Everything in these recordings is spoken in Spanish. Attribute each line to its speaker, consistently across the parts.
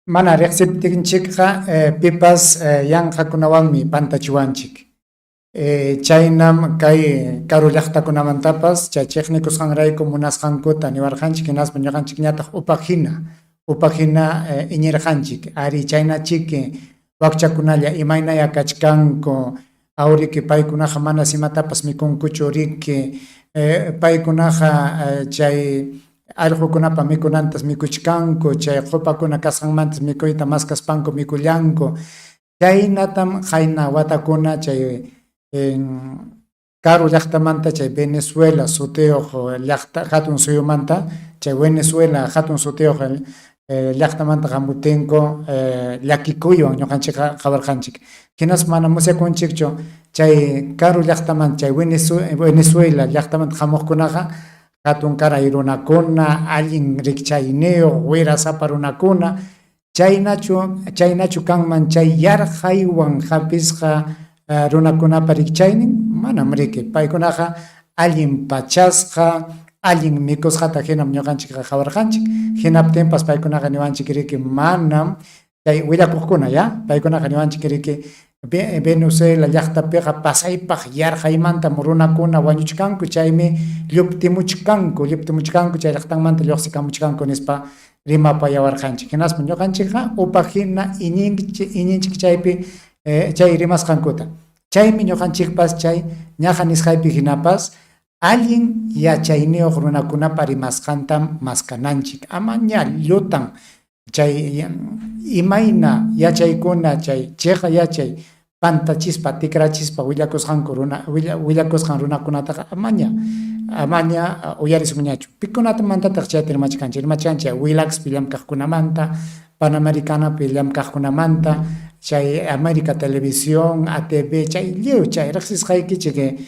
Speaker 1: Mana reqsiptinchikqa pipas yanqakunawanmi pantachiwanchik. Chaynam kay karu llaqtakunamantapas chay chiqnikusqanrayku munasqankuta niwarqanchik hinaspa ñuqanchik ñataq upajina iñirqanchik ari chaynachik wakchakunalla imaynaya kachkanku awriki paykunaqa mana simatapas mikunkuchu riki paykunaqa chay allqukunapa mikunantas mikuchkanku chay qupakuna kasqanmantas mikuyta maskaspanku mikullanku chaynatam qayna watakuna chay karu llaqtamanta chay Venezuela sutiyuq llaqta hatun suyumanta chay Venezuela hatun sutiyuq llaqtamanta hamutinku llakikuywan ñuqanchikqa qawarqanchik hinas mana musyakunchikchu chay karu llaqtamanta chay Venezuela llaqtamanta hamuqkunaqa hatun karay runakuna allin rikchayniyuq wirasapa runakuna chaynachu kanman chay yarqaywan hapisqa runakunapa rikchaynin manam riki paykunaqa allin pachasqa allin mikusqata hinam ñuqanchikqa qawarqanchik hinaptinpas paykunaqa niwanchik riki manam chay willakuqkuna ya paykunaqa niwanchik riki Venezuela llaqtapiqa pasaypaq yarqaymanta runakuna wañuchkanku chaymi lluptimuchkanku chay llaqtanmanta lluqsikamuchkanku nispa rimapa yawarqanchik hinaspa ñuqanchikqa upajina iñinchik chaypi chay rimasqankuta chaymi ñuqanchikpas chay ñaqa nisqaypi hinapas allin yachayniyuq runakunapa rimasqantam maskananchik ama ña llutan chay imayna yachaykuna chay chiqa yachay pantachispa tikrachispa willakusqan runakunataqa amaña uyarismuñachu pikunata mantataq chayta rimachkanchik Willaxpi llamkaqkunamanta Panamericanapi llamkaqkunamanta chay América Televisión ATV chay lliw chay riqsisqaykichik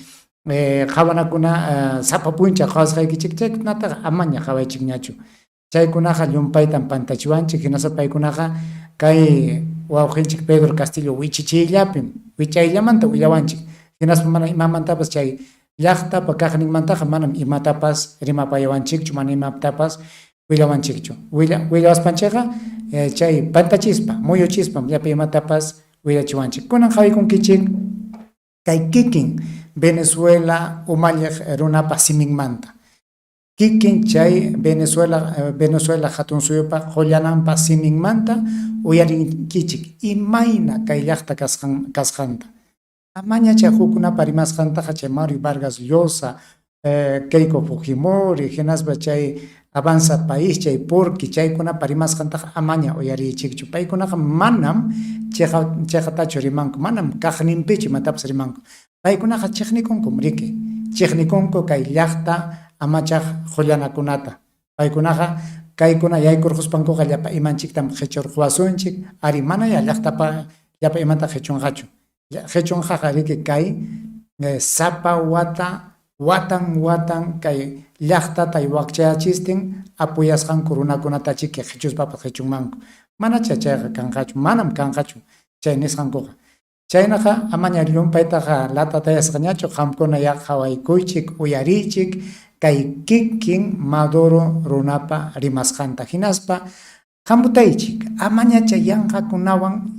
Speaker 1: qhawanakuna sapa puncha qhawasqaykichik chaykunataqa amaña qhawaychikñachu chaykunaqa llumpaytan pantachiwanchik hinasa paykunaqa kay wawqinchik Pedro Castillo wichayllamanta willawanchik hinaspa mana imamantapas chay llaqtapa kaqninmantaqa manam imatapas rimapayawanchikchu mana imatapas willawanchikchu willawaspanchikqa chay pantachispa muyuchispa llapi imatapas willachiwanchik kunan qhawaykunkichik kay kikin Venezuela umalliq runapa siminmanta kikin chay Venezuela hatun suyupa qullananpa siminmanta uyarinkichik imayna kay llaqta kasqanta amaña chay hukkunapa rimasqantaqa chay Mario Vargas Llosa Keiko Fujimori hinaspa chay Avanza País chay Purki chaykunapa rimasqantaqa amaña uyarichikchu paykunaqa manam chayqatachu rimanku manam kaqninpichu imatapas rimanku paykunaqa chiqnikunkum riki chiqnikunku kay llaqta amachaq qullanakunata paykunaqa kaykuna yaykurquspankuqa llapa imanchiktam qhichurqwasunchik ari mana ya llaqtapa llapa imanta qhichunqachu qhichunqaqa riki kay sapa watan kay llaqtata wakchayachistin apuyasqanku runakunatachik qhichuspapas qhichunmanku mana chayqa kanqachu manam kanqachu chay nisqankuqa chaynaqa amaña llumpaytaqa latatayasqañachu qamkuna ya qawaykuychik uyarichik kay kikin Maduro runapa rimasqanta hinaspa qamutaychik amaña chay yanqakunawan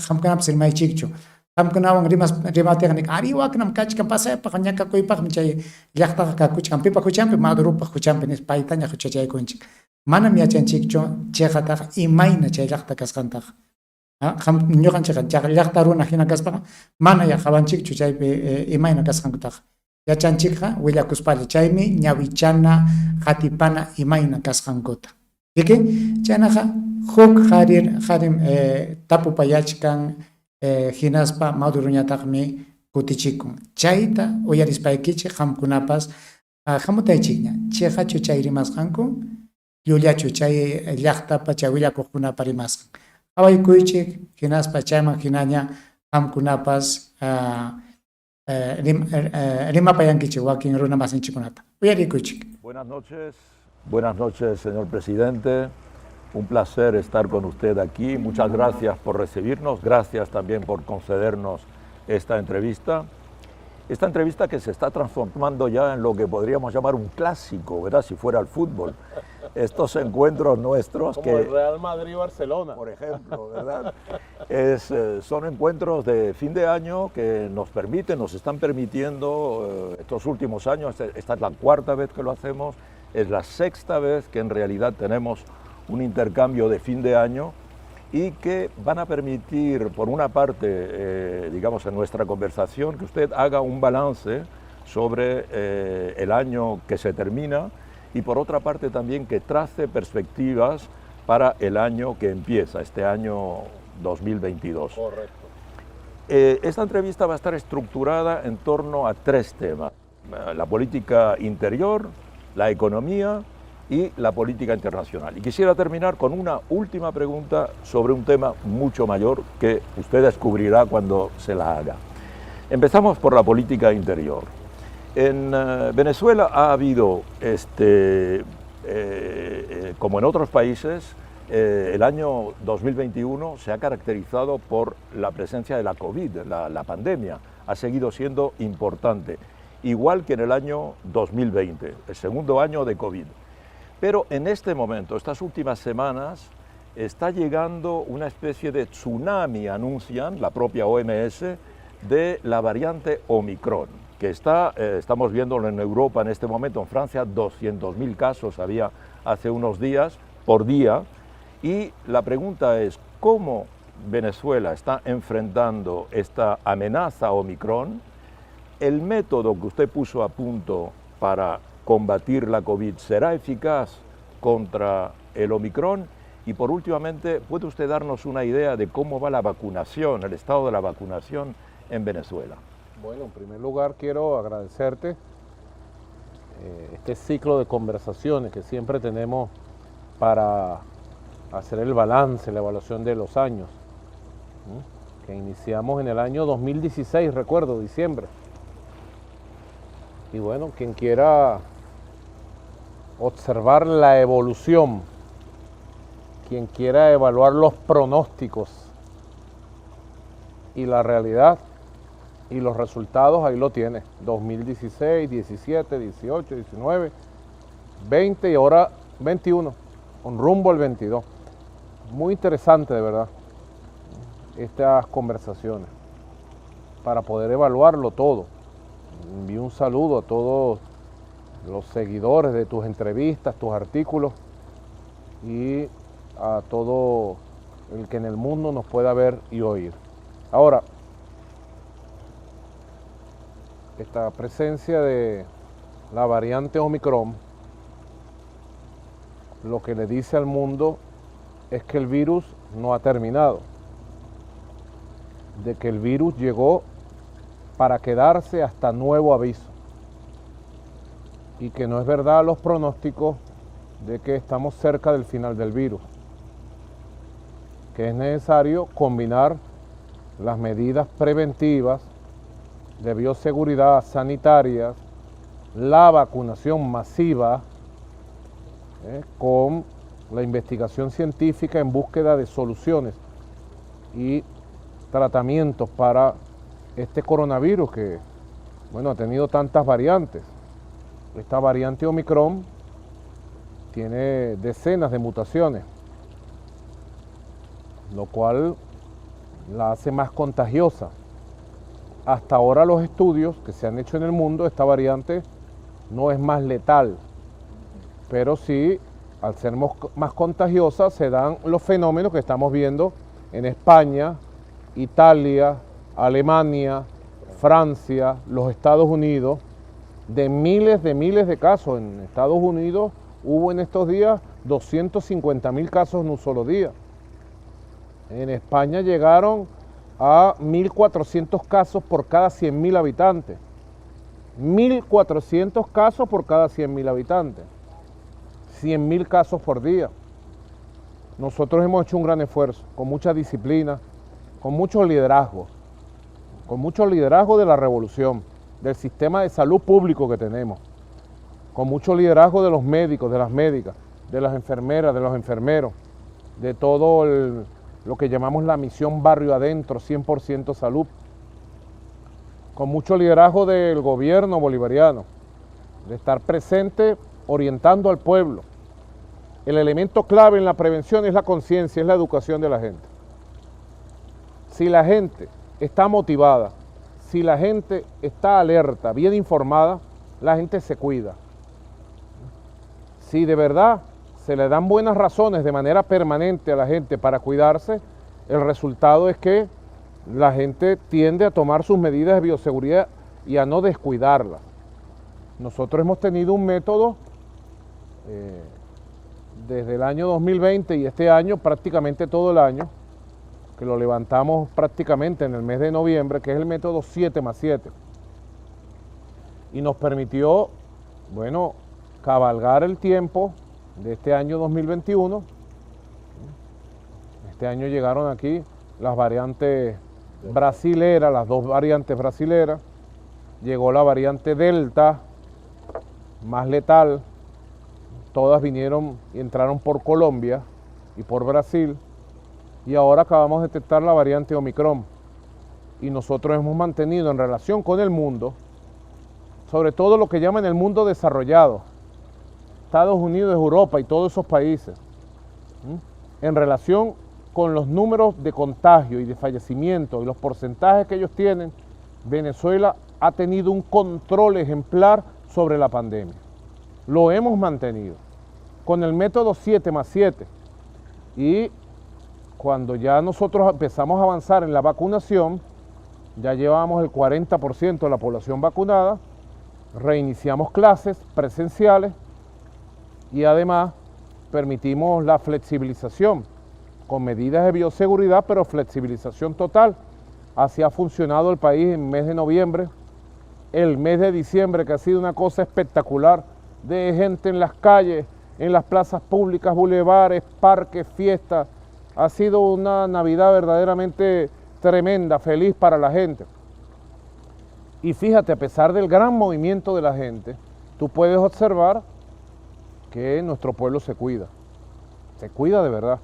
Speaker 1: qamkunapas rimaychikchu qamkunawan rimatignik ari waknam kachkan pasaypaq ñakakuypaqmi chay llaqtaqa kakuchkan pipa huchanpi Maduropa huchanpi nispa paytaña huchachaykunchik manam yachanchikchu chayqataqa imayna chay llaqta kasqantaqa ñuqanchikqa llaqta runa hina kaspaqa mana ya qawanchikchu chaypi imayna kasqankutaqa yachanchikqa willakuspalla chaymi ñawichana qatipana imayna kasqankuta riki chaynaqa huk qarim tapupayachkan hinaspa Maduroñataqmi kutichikun chayta uyarispaykichin qamkunapas hamutaychikña chayqachu chay rimasqanku llullachu chay llaqtapa chay willakuqkunapa rimasqan qawaykuychik hinaspa chayman hinaña qamkunapas rimapayankichik wakin runa masinchikkunata uyarikuychik.
Speaker 2: Buenas noches, señor presidente. Un placer estar con usted aquí. Muchas gracias por recibirnos. Gracias también por concedernos esta entrevista. Esta entrevista que se está transformando ya en lo que podríamos llamar un clásico, ¿verdad? Si fuera el fútbol. Estos encuentros nuestros
Speaker 3: como el Real Madrid-Barcelona,
Speaker 2: por ejemplo, ¿verdad? Son encuentros de fin de año que nos están permitiendo estos últimos años. Esta es la cuarta vez que lo hacemos, es la sexta vez que en realidad tenemos un intercambio de fin de año y que van a permitir, por una parte, digamos, en nuestra conversación, que usted haga un balance sobre el año que se termina y por otra parte también que trace perspectivas para el año que empieza, este año 2022.
Speaker 3: Correcto.
Speaker 2: Esta entrevista va a estar estructurada en torno a tres temas: la política interior, la economía y la política internacional. Y quisiera terminar con una última pregunta sobre un tema mucho mayor que usted descubrirá cuando se la haga. Empezamos por la política interior. En Venezuela ha habido, como en otros países, el año 2021 se ha caracterizado por la presencia de la COVID, la pandemia. Ha seguido siendo importante, igual que en el año 2020, el segundo año de COVID. Pero en este momento, estas últimas semanas, está llegando una especie de tsunami, anuncian la propia OMS, de la variante Omicron, que estamos viéndolo en Europa en este momento. En Francia 200.000 casos había hace unos días por día. Y la pregunta es, ¿cómo Venezuela está enfrentando esta amenaza Omicron? ¿El método que usted puso a punto para combatir la COVID será eficaz contra el Omicron? Y por últimamente, ¿puede usted darnos una idea de cómo va la vacunación, el estado de la vacunación en Venezuela?
Speaker 3: Bueno, en primer lugar quiero agradecerte este ciclo de conversaciones que siempre tenemos para hacer el balance, la evaluación de los años, que iniciamos en el año 2016, recuerdo, diciembre. Y bueno, quien quiera observar la evolución, quien quiera evaluar los pronósticos y la realidad y los resultados, ahí lo tiene. 2016, 17, 18, 19, 20 y ahora 21, con rumbo al 22. Muy interesante, de verdad, estas conversaciones para poder evaluarlo todo. Envío un saludo a todos los seguidores de tus entrevistas, tus artículos y a todo el que en el mundo nos pueda ver y oír. Ahora, esta presencia de la variante Omicron lo que le dice al mundo es que el virus no ha terminado, de que el virus llegó para quedarse hasta nuevo aviso y que no es verdad los pronósticos de que estamos cerca del final del virus, que es necesario combinar las medidas preventivas de bioseguridad sanitaria, la vacunación masiva, con la investigación científica en búsqueda de soluciones y tratamientos para este coronavirus que, bueno, ha tenido tantas variantes. Esta variante Omicron tiene decenas de mutaciones, lo cual la hace más contagiosa. Hasta ahora los estudios que se han hecho en el mundo, esta variante no es más letal, pero sí, al ser más contagiosa, se dan los fenómenos que estamos viendo en España, Italia, Alemania, Francia, los Estados Unidos, de miles de casos. En Estados Unidos hubo en estos días 250.000 casos en un solo día. En España llegaron a 1.400 casos por cada 100.000 habitantes. 1.400 casos por cada 100.000 habitantes. 100.000 casos por día. Nosotros hemos hecho un gran esfuerzo, con mucha disciplina, con mucho liderazgo de la revolución, del sistema de salud público que tenemos, con mucho liderazgo de los médicos, de las médicas, de las enfermeras, de los enfermeros, de todo lo que llamamos la misión barrio adentro, 100% salud, con mucho liderazgo del gobierno bolivariano, de estar presente orientando al pueblo. El elemento clave en la prevención es la conciencia, es la educación de la gente. Si la gente está motivada, si la gente está alerta, bien informada, la gente se cuida. Si de verdad se le dan buenas razones de manera permanente a la gente para cuidarse, el resultado es que la gente tiende a tomar sus medidas de bioseguridad y a no descuidarlas. Nosotros hemos tenido un método desde el año 2020 y este año prácticamente todo el año, que lo levantamos prácticamente en el mes de noviembre, que es el método 7+7. Y nos permitió, bueno, cabalgar el tiempo de este año 2021. Este año llegaron aquí las variantes brasileras, las dos variantes brasileras. Llegó la variante Delta, más letal. Todas vinieron y entraron por Colombia y por Brasil. Y ahora acabamos de detectar la variante Omicron. Y nosotros hemos mantenido en relación con el mundo, sobre todo lo que llaman el mundo desarrollado, Estados Unidos, Europa y todos esos países, en relación con los números de contagio y de fallecimiento y los porcentajes que ellos tienen, Venezuela ha tenido un control ejemplar sobre la pandemia. Lo hemos mantenido con el método 7+7 y cuando ya nosotros empezamos a avanzar en la vacunación, ya llevamos el 40% de la población vacunada, reiniciamos clases presenciales y además permitimos la flexibilización con medidas de bioseguridad, pero flexibilización total. Así ha funcionado el país en el mes de noviembre, el mes de diciembre, que ha sido una cosa espectacular, de gente en las calles, en las plazas públicas, bulevares, parques, fiestas. Ha sido una Navidad verdaderamente tremenda, feliz para la gente. Y fíjate, a pesar del gran movimiento de la gente, tú puedes observar que nuestro pueblo se cuida de verdad.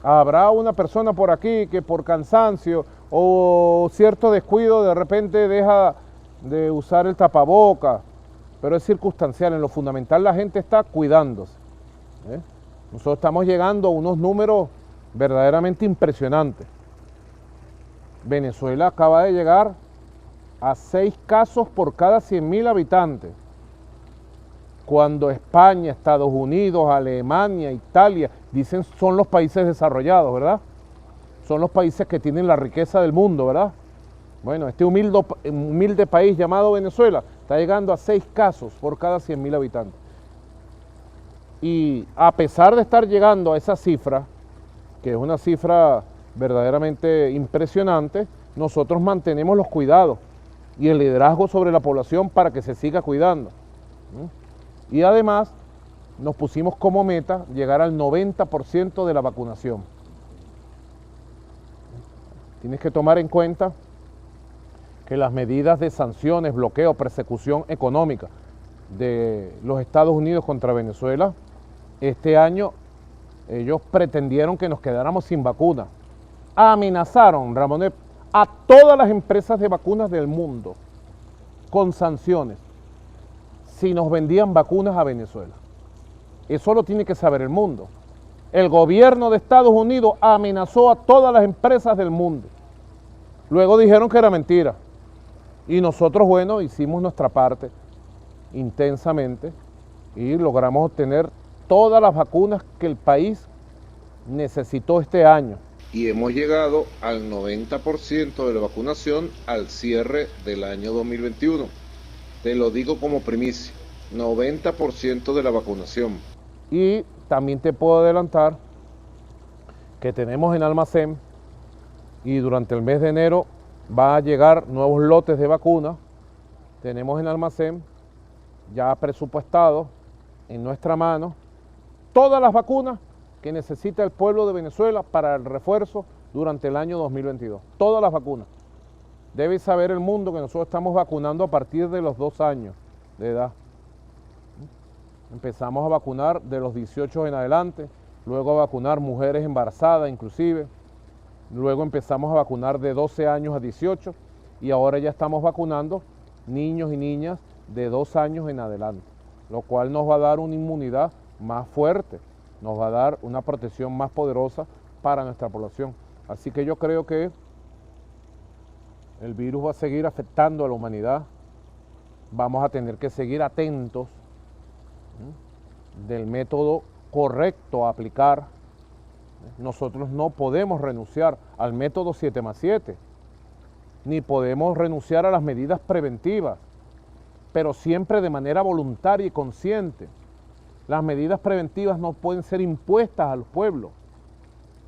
Speaker 3: Habrá una persona por aquí que por cansancio o cierto descuido de repente deja de usar el tapaboca, pero es circunstancial. En lo fundamental la gente está cuidándose. Nosotros estamos llegando a unos números verdaderamente impresionantes. Venezuela acaba de llegar a 6 casos por cada 100.000 habitantes, cuando España, Estados Unidos, Alemania, Italia, dicen son los países desarrollados, ¿verdad? Son los países que tienen la riqueza del mundo, ¿verdad? Bueno, este humilde país llamado Venezuela está llegando a 6 casos por cada 100.000 habitantes. Y a pesar de estar llegando a esa cifra, que es una cifra verdaderamente impresionante, nosotros mantenemos los cuidados y el liderazgo sobre la población para que se siga cuidando. Y además nos pusimos como meta llegar al 90% de la vacunación. Tienes que tomar en cuenta que las medidas de sanciones, bloqueo, persecución económica de los Estados Unidos contra Venezuela, este año ellos pretendieron que nos quedáramos sin vacuna. Amenazaron, Ramonet, a todas las empresas de vacunas del mundo con sanciones si nos vendían vacunas a Venezuela. Eso lo tiene que saber el mundo. El gobierno de Estados Unidos amenazó a todas las empresas del mundo. Luego dijeron que era mentira. Y nosotros, bueno, hicimos nuestra parte intensamente y logramos obtener todas las vacunas que el país necesitó este año.
Speaker 4: Y hemos llegado al 90% de la vacunación al cierre del año 2021. Te lo digo como primicia, 90% de la vacunación.
Speaker 3: Y también te puedo adelantar que tenemos en almacén y durante el mes de enero va a llegar nuevos lotes de vacunas. Tenemos en almacén ya presupuestado en nuestra mano todas las vacunas que necesita el pueblo de Venezuela para el refuerzo durante el año 2022. Todas las vacunas. Debe saber el mundo que nosotros estamos vacunando a partir de los 2 años de edad. Empezamos a vacunar de los 18 en adelante, luego a vacunar mujeres embarazadas inclusive, luego empezamos a vacunar de 12 años a 18 y ahora ya estamos vacunando niños y niñas de 2 años en adelante, lo cual nos va a dar una inmunidad más fuerte, nos va a dar una protección más poderosa para nuestra población. Así que yo creo que el virus va a seguir afectando a la humanidad, vamos a tener que seguir atentos del método correcto a aplicar. Nosotros no podemos renunciar al método 7+7, ni podemos renunciar a las medidas preventivas, pero siempre de manera voluntaria y consciente. Las medidas preventivas no pueden ser impuestas al pueblo,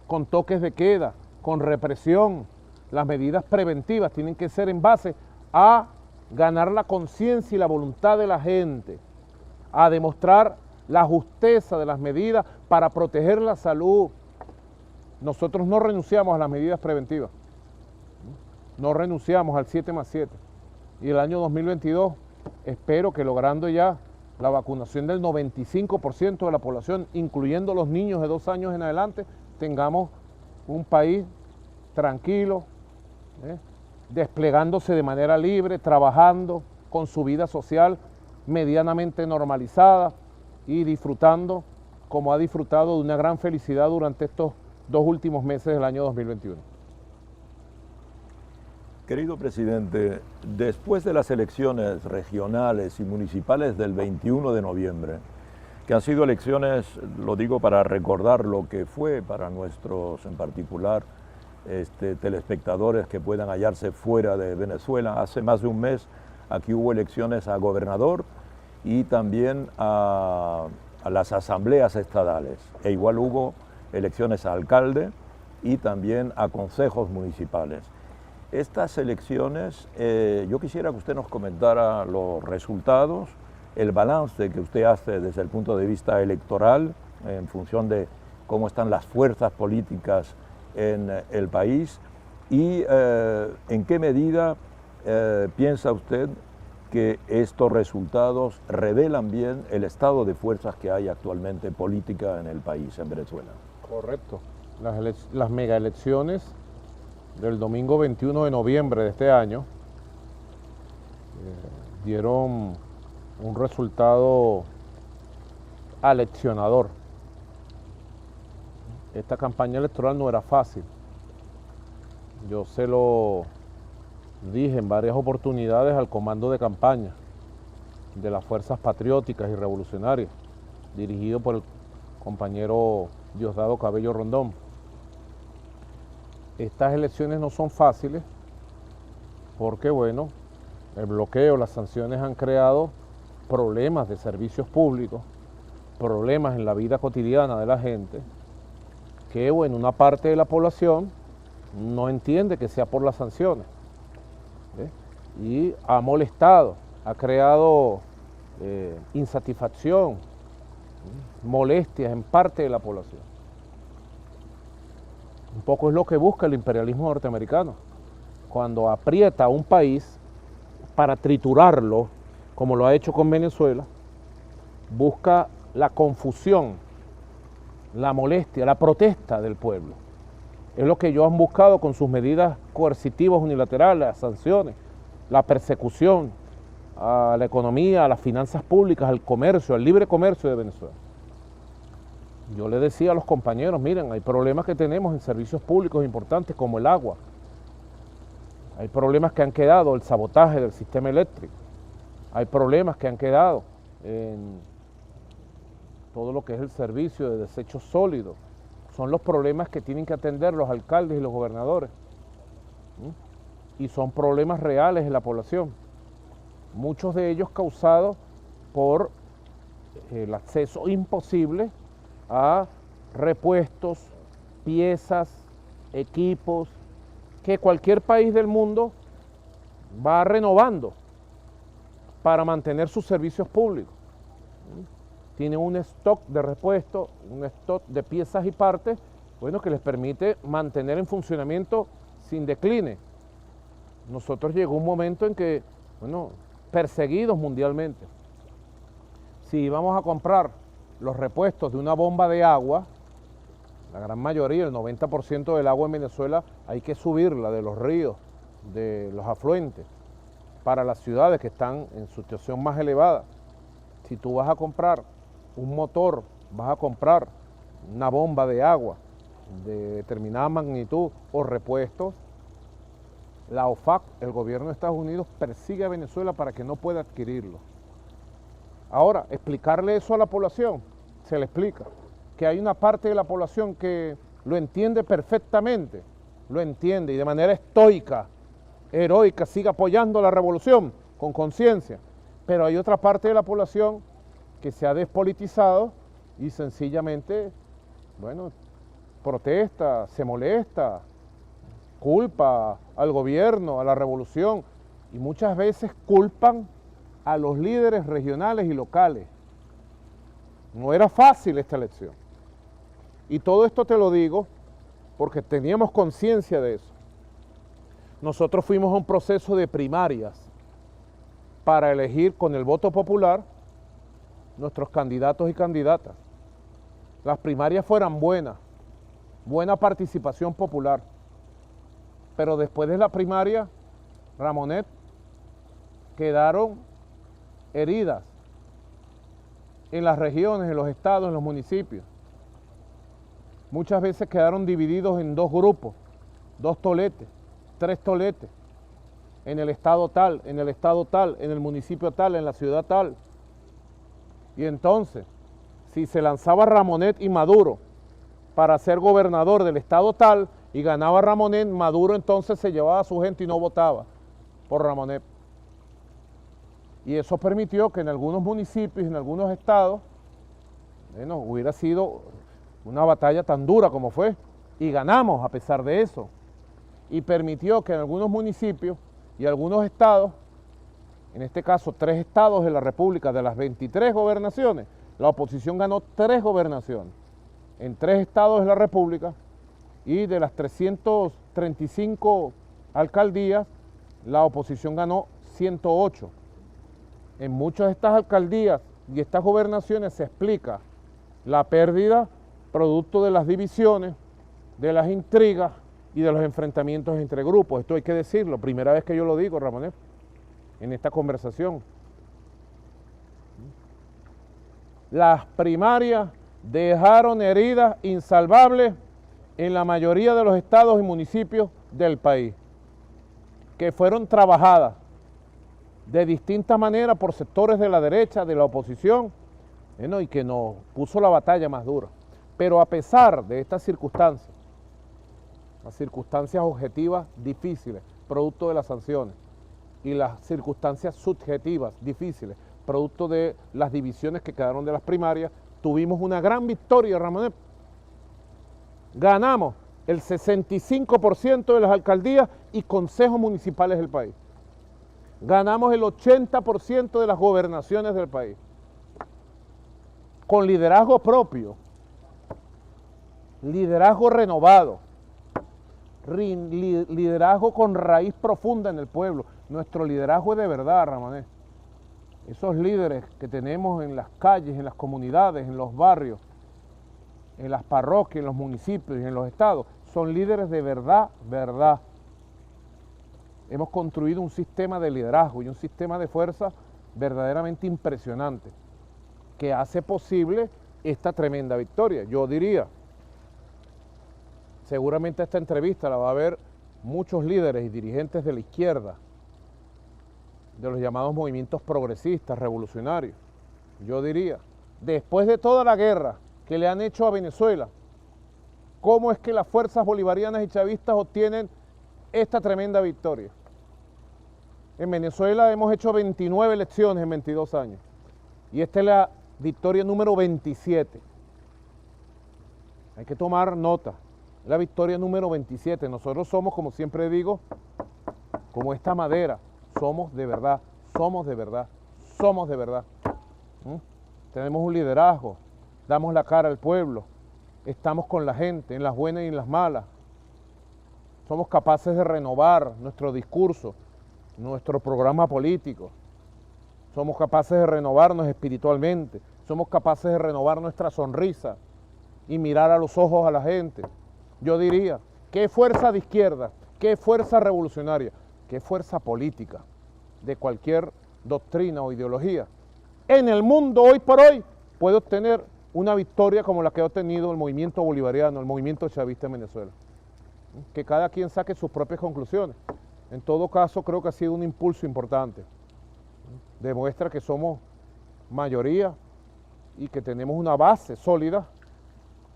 Speaker 3: con toques de queda, con represión. Las medidas preventivas tienen que ser en base a ganar la conciencia y la voluntad de la gente, a demostrar la justeza de las medidas para proteger la salud. Nosotros no renunciamos a las medidas preventivas, no renunciamos al 7+7. Y el año 2022 espero que logrando ya la vacunación del 95% de la población, incluyendo los niños de 2 años en adelante, tengamos un país tranquilo, desplegándose de manera libre, trabajando con su vida social medianamente normalizada y disfrutando como ha disfrutado de una gran felicidad durante estos 2 últimos meses del año 2021.
Speaker 2: Querido presidente, después de las elecciones regionales y municipales del 21 de noviembre, que han sido elecciones, lo digo para recordar lo que fue para nuestros, en particular, telespectadores que puedan hallarse fuera de Venezuela. Hace más de un mes aquí hubo elecciones a gobernador y también a las asambleas estadales. E igual hubo elecciones a alcalde y también a consejos municipales. Estas elecciones, yo quisiera que usted nos comentara los resultados, el balance que usted hace desde el punto de vista electoral, en función de cómo están las fuerzas políticas en el país y en qué medida piensa usted que estos resultados revelan bien el estado de fuerzas que hay actualmente política en el país, en Venezuela.
Speaker 3: Correcto. Las megaelecciones del domingo 21 de noviembre de este año dieron un resultado aleccionador. Esta campaña electoral no era fácil. Yo se lo dije en varias oportunidades al comando de campaña de las fuerzas patrióticas y revolucionarias, dirigido por el compañero Diosdado Cabello Rondón. Estas elecciones no son fáciles porque, bueno, el bloqueo, las sanciones han creado problemas de servicios públicos, problemas en la vida cotidiana de la gente, que, bueno, una parte de la población no entiende que sea por las sanciones, y ha molestado, ha creado insatisfacción, molestias en parte de la población. Un poco es lo que busca el imperialismo norteamericano, cuando aprieta a un país para triturarlo, como lo ha hecho con Venezuela, busca la confusión, la molestia, la protesta del pueblo. Es lo que ellos han buscado con sus medidas coercitivas unilaterales, las sanciones, la persecución a la economía, a las finanzas públicas, al comercio, al libre comercio de Venezuela. Yo le decía a los compañeros, miren, hay problemas que tenemos en servicios públicos importantes como el agua. Hay problemas que han quedado, el sabotaje del sistema eléctrico. Hay problemas que han quedado en todo lo que es el servicio de desechos sólidos. Son los problemas que tienen que atender los alcaldes y los gobernadores. Y son problemas reales en la población. Muchos de ellos causados por el acceso imposible a repuestos, piezas, equipos, que cualquier país del mundo va renovando para mantener sus servicios públicos. Tienen un stock de repuestos, un stock de piezas y partes, bueno, que les permite mantener en funcionamiento sin decline. Nosotros llegó un momento en que, bueno, perseguidos mundialmente, si íbamos a comprar los repuestos de una bomba de agua, la gran mayoría, el 90% del agua en Venezuela, hay que subirla de los ríos, de los afluentes para las ciudades que están en situación más elevada. Si tú vas a comprar un motor, vas a comprar una bomba de agua de determinada magnitud o repuestos, la OFAC, el gobierno de Estados Unidos, persigue a Venezuela para que no pueda adquirirlo. Ahora, explicarle eso a la población, se le explica que hay una parte de la población que lo entiende perfectamente, lo entiende y de manera estoica, heroica, sigue apoyando la revolución con conciencia, pero hay otra parte de la población que se ha despolitizado y sencillamente, bueno, protesta, se molesta, culpa al gobierno, a la revolución, y muchas veces culpan a los líderes regionales y locales. No era fácil esta elección. Y todo esto te lo digo porque teníamos conciencia de eso. Nosotros fuimos a un proceso de primarias para elegir con el voto popular nuestros candidatos y candidatas. Las primarias fueran buenas, buena participación popular, pero después de la primaria, Ramonet, quedaron heridas en las regiones, en los estados, en los municipios. Muchas veces quedaron divididos en dos grupos, 2 toletes, 3 toletes, en el estado tal, en el estado tal, en el municipio tal, en la ciudad tal. Y entonces, si se lanzaba Ramonet y Maduro para ser gobernador del estado tal y ganaba Ramonet, Maduro entonces se llevaba a su gente y no votaba por Ramonet. Y eso permitió que en algunos municipios, en algunos estados, bueno, hubiera sido una batalla tan dura como fue, y ganamos a pesar de eso. Y permitió que en algunos municipios y algunos estados, en este caso 3 estados de la República, de las 23 gobernaciones, la oposición ganó 3 gobernaciones, en 3 estados de la República, y de las 335 alcaldías, la oposición ganó 108. En muchas de estas alcaldías y estas gobernaciones se explica la pérdida producto de las divisiones, de las intrigas y de los enfrentamientos entre grupos. Esto hay que decirlo, primera vez que yo lo digo, Ramonet, en esta conversación. Las primarias dejaron heridas insalvables en la mayoría de los estados y municipios del país, que fueron trabajadas de distintas maneras por sectores de la derecha, de la oposición, y que nos puso la batalla más dura. Pero a pesar de estas circunstancias, las circunstancias objetivas difíciles, producto de las sanciones, y las circunstancias subjetivas difíciles, producto de las divisiones que quedaron de las primarias, tuvimos una gran victoria, Ramonet. Ganamos el 65% de las alcaldías y consejos municipales del país. Ganamos el 80% de las gobernaciones del país. Con liderazgo propio, liderazgo renovado, liderazgo con raíz profunda en el pueblo. Nuestro liderazgo es de verdad, Ramonet. Esos líderes que tenemos en las calles, en las comunidades, en los barrios, en las parroquias, en los municipios y en los estados, son líderes de verdad, verdad. Hemos construido un sistema de liderazgo y un sistema de fuerza verdaderamente impresionante que hace posible esta tremenda victoria. Yo diría, seguramente esta entrevista la va a ver muchos líderes y dirigentes de la izquierda, de los llamados movimientos progresistas, revolucionarios. Yo diría, después de toda la guerra que le han hecho a Venezuela, ¿cómo es que las fuerzas bolivarianas y chavistas obtienen esta tremenda victoria? En Venezuela hemos hecho 29 elecciones en 22 años y esta es la victoria número 27. Hay que tomar nota, es la victoria número 27. Nosotros somos, como siempre digo, como esta madera, somos de verdad, somos de verdad, somos de verdad. Tenemos un liderazgo, damos la cara al pueblo, estamos con la gente, en las buenas y en las malas. Somos capaces de renovar nuestro discurso, nuestro programa político. Somos capaces de renovarnos espiritualmente, somos capaces de renovar nuestra sonrisa y mirar a los ojos a la gente. Yo diría, qué fuerza de izquierda, qué fuerza revolucionaria. que es fuerza política de cualquier doctrina o ideología, en el mundo hoy por hoy puede obtener una victoria como la que ha obtenido el movimiento bolivariano, el movimiento chavista en Venezuela. Que cada quien saque sus propias conclusiones. En todo caso, creo que ha sido un impulso importante. Demuestra que somos mayoría y que tenemos una base sólida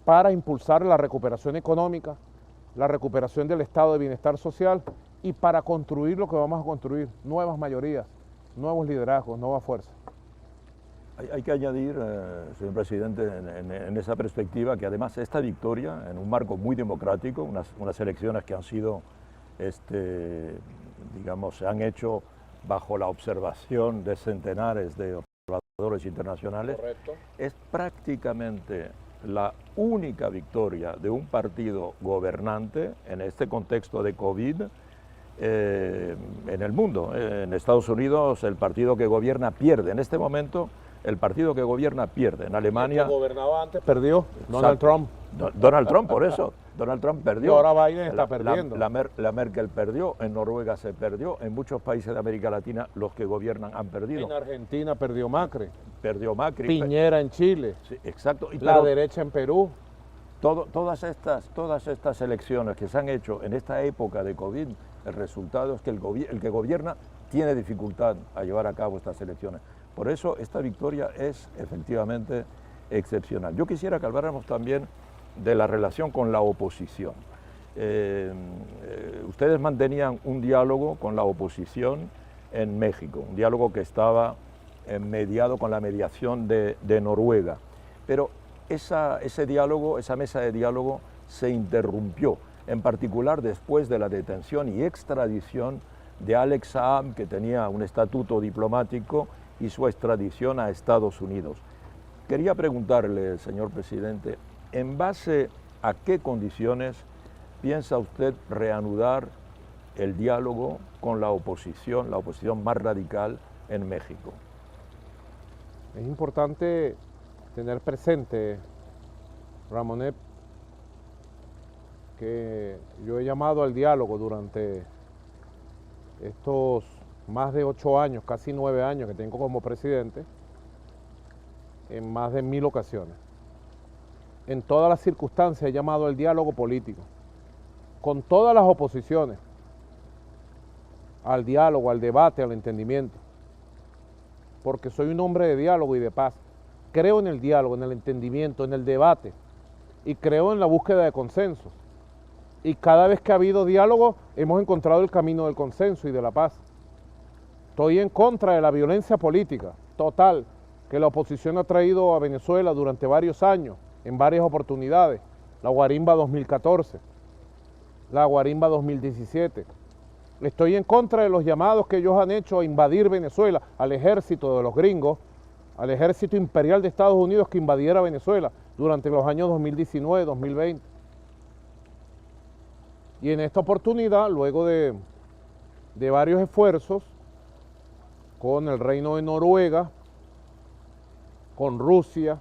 Speaker 3: para impulsar la recuperación económica, la recuperación del estado de bienestar social y para construir lo que vamos a construir, nuevas mayorías, nuevos liderazgos, nuevas fuerzas.
Speaker 2: Hay que añadir, señor presidente, en esa perspectiva, que además esta victoria, en un marco muy democrático, unas elecciones que han sido, digamos, se han hecho bajo la observación de centenares de observadores internacionales,
Speaker 3: Correcto.
Speaker 2: Es prácticamente la única victoria de un partido gobernante en este contexto de COVID en el mundo. En Estados Unidos el partido que gobierna pierde. En este momento el partido que gobierna pierde. En Alemania...
Speaker 3: El que gobernaba antes perdió, Donald Trump.
Speaker 2: Donald Trump, por eso. Donald Trump perdió.
Speaker 3: Y ahora Biden está perdiendo.
Speaker 2: La Merkel perdió, en Noruega se perdió, en muchos países de América Latina los que gobiernan han perdido.
Speaker 3: En Argentina perdió Macri.
Speaker 2: Perdió Macri.
Speaker 3: Piñera en Chile.
Speaker 2: Sí, exacto.
Speaker 3: La derecha en Perú.
Speaker 2: Todas estas elecciones que se han hecho en esta época de COVID, el resultado es que el que gobierna tiene dificultad a llevar a cabo estas elecciones. Por eso esta victoria es efectivamente excepcional. Yo quisiera que habláramos también de la relación con la oposición. Ustedes mantenían un diálogo con la oposición en México, un diálogo que estaba mediado con la mediación de Noruega, pero ese diálogo, esa mesa de diálogo se interrumpió, en particular después de la detención y extradición de Alex Saab, que tenía un estatuto diplomático, y su extradición a Estados Unidos. Quería preguntarle, señor presidente, ¿en base a qué condiciones piensa usted reanudar el diálogo con la oposición más radical en México?
Speaker 3: Es importante tener presente, Ramonet, que yo he llamado al diálogo durante estos más de 8 años, casi 9 años que tengo como presidente, en más de 1000 ocasiones. En todas las circunstancias he llamado al diálogo político, con todas las oposiciones, al diálogo, al debate, al entendimiento, porque soy un hombre de diálogo y de paz. Creo en el diálogo, en el entendimiento, en el debate, y creo en la búsqueda de consensos. Y cada vez que ha habido diálogo, hemos encontrado el camino del consenso y de la paz. Estoy en contra de la violencia política total que la oposición ha traído a Venezuela durante varios años, en varias oportunidades. La Guarimba 2014, la Guarimba 2017. Estoy en contra de los llamados que ellos han hecho a invadir Venezuela, al ejército de los gringos, al ejército imperial de Estados Unidos que invadiera Venezuela durante los años 2019, 2020. Y en esta oportunidad, luego de varios esfuerzos, con el Reino de Noruega, con Rusia,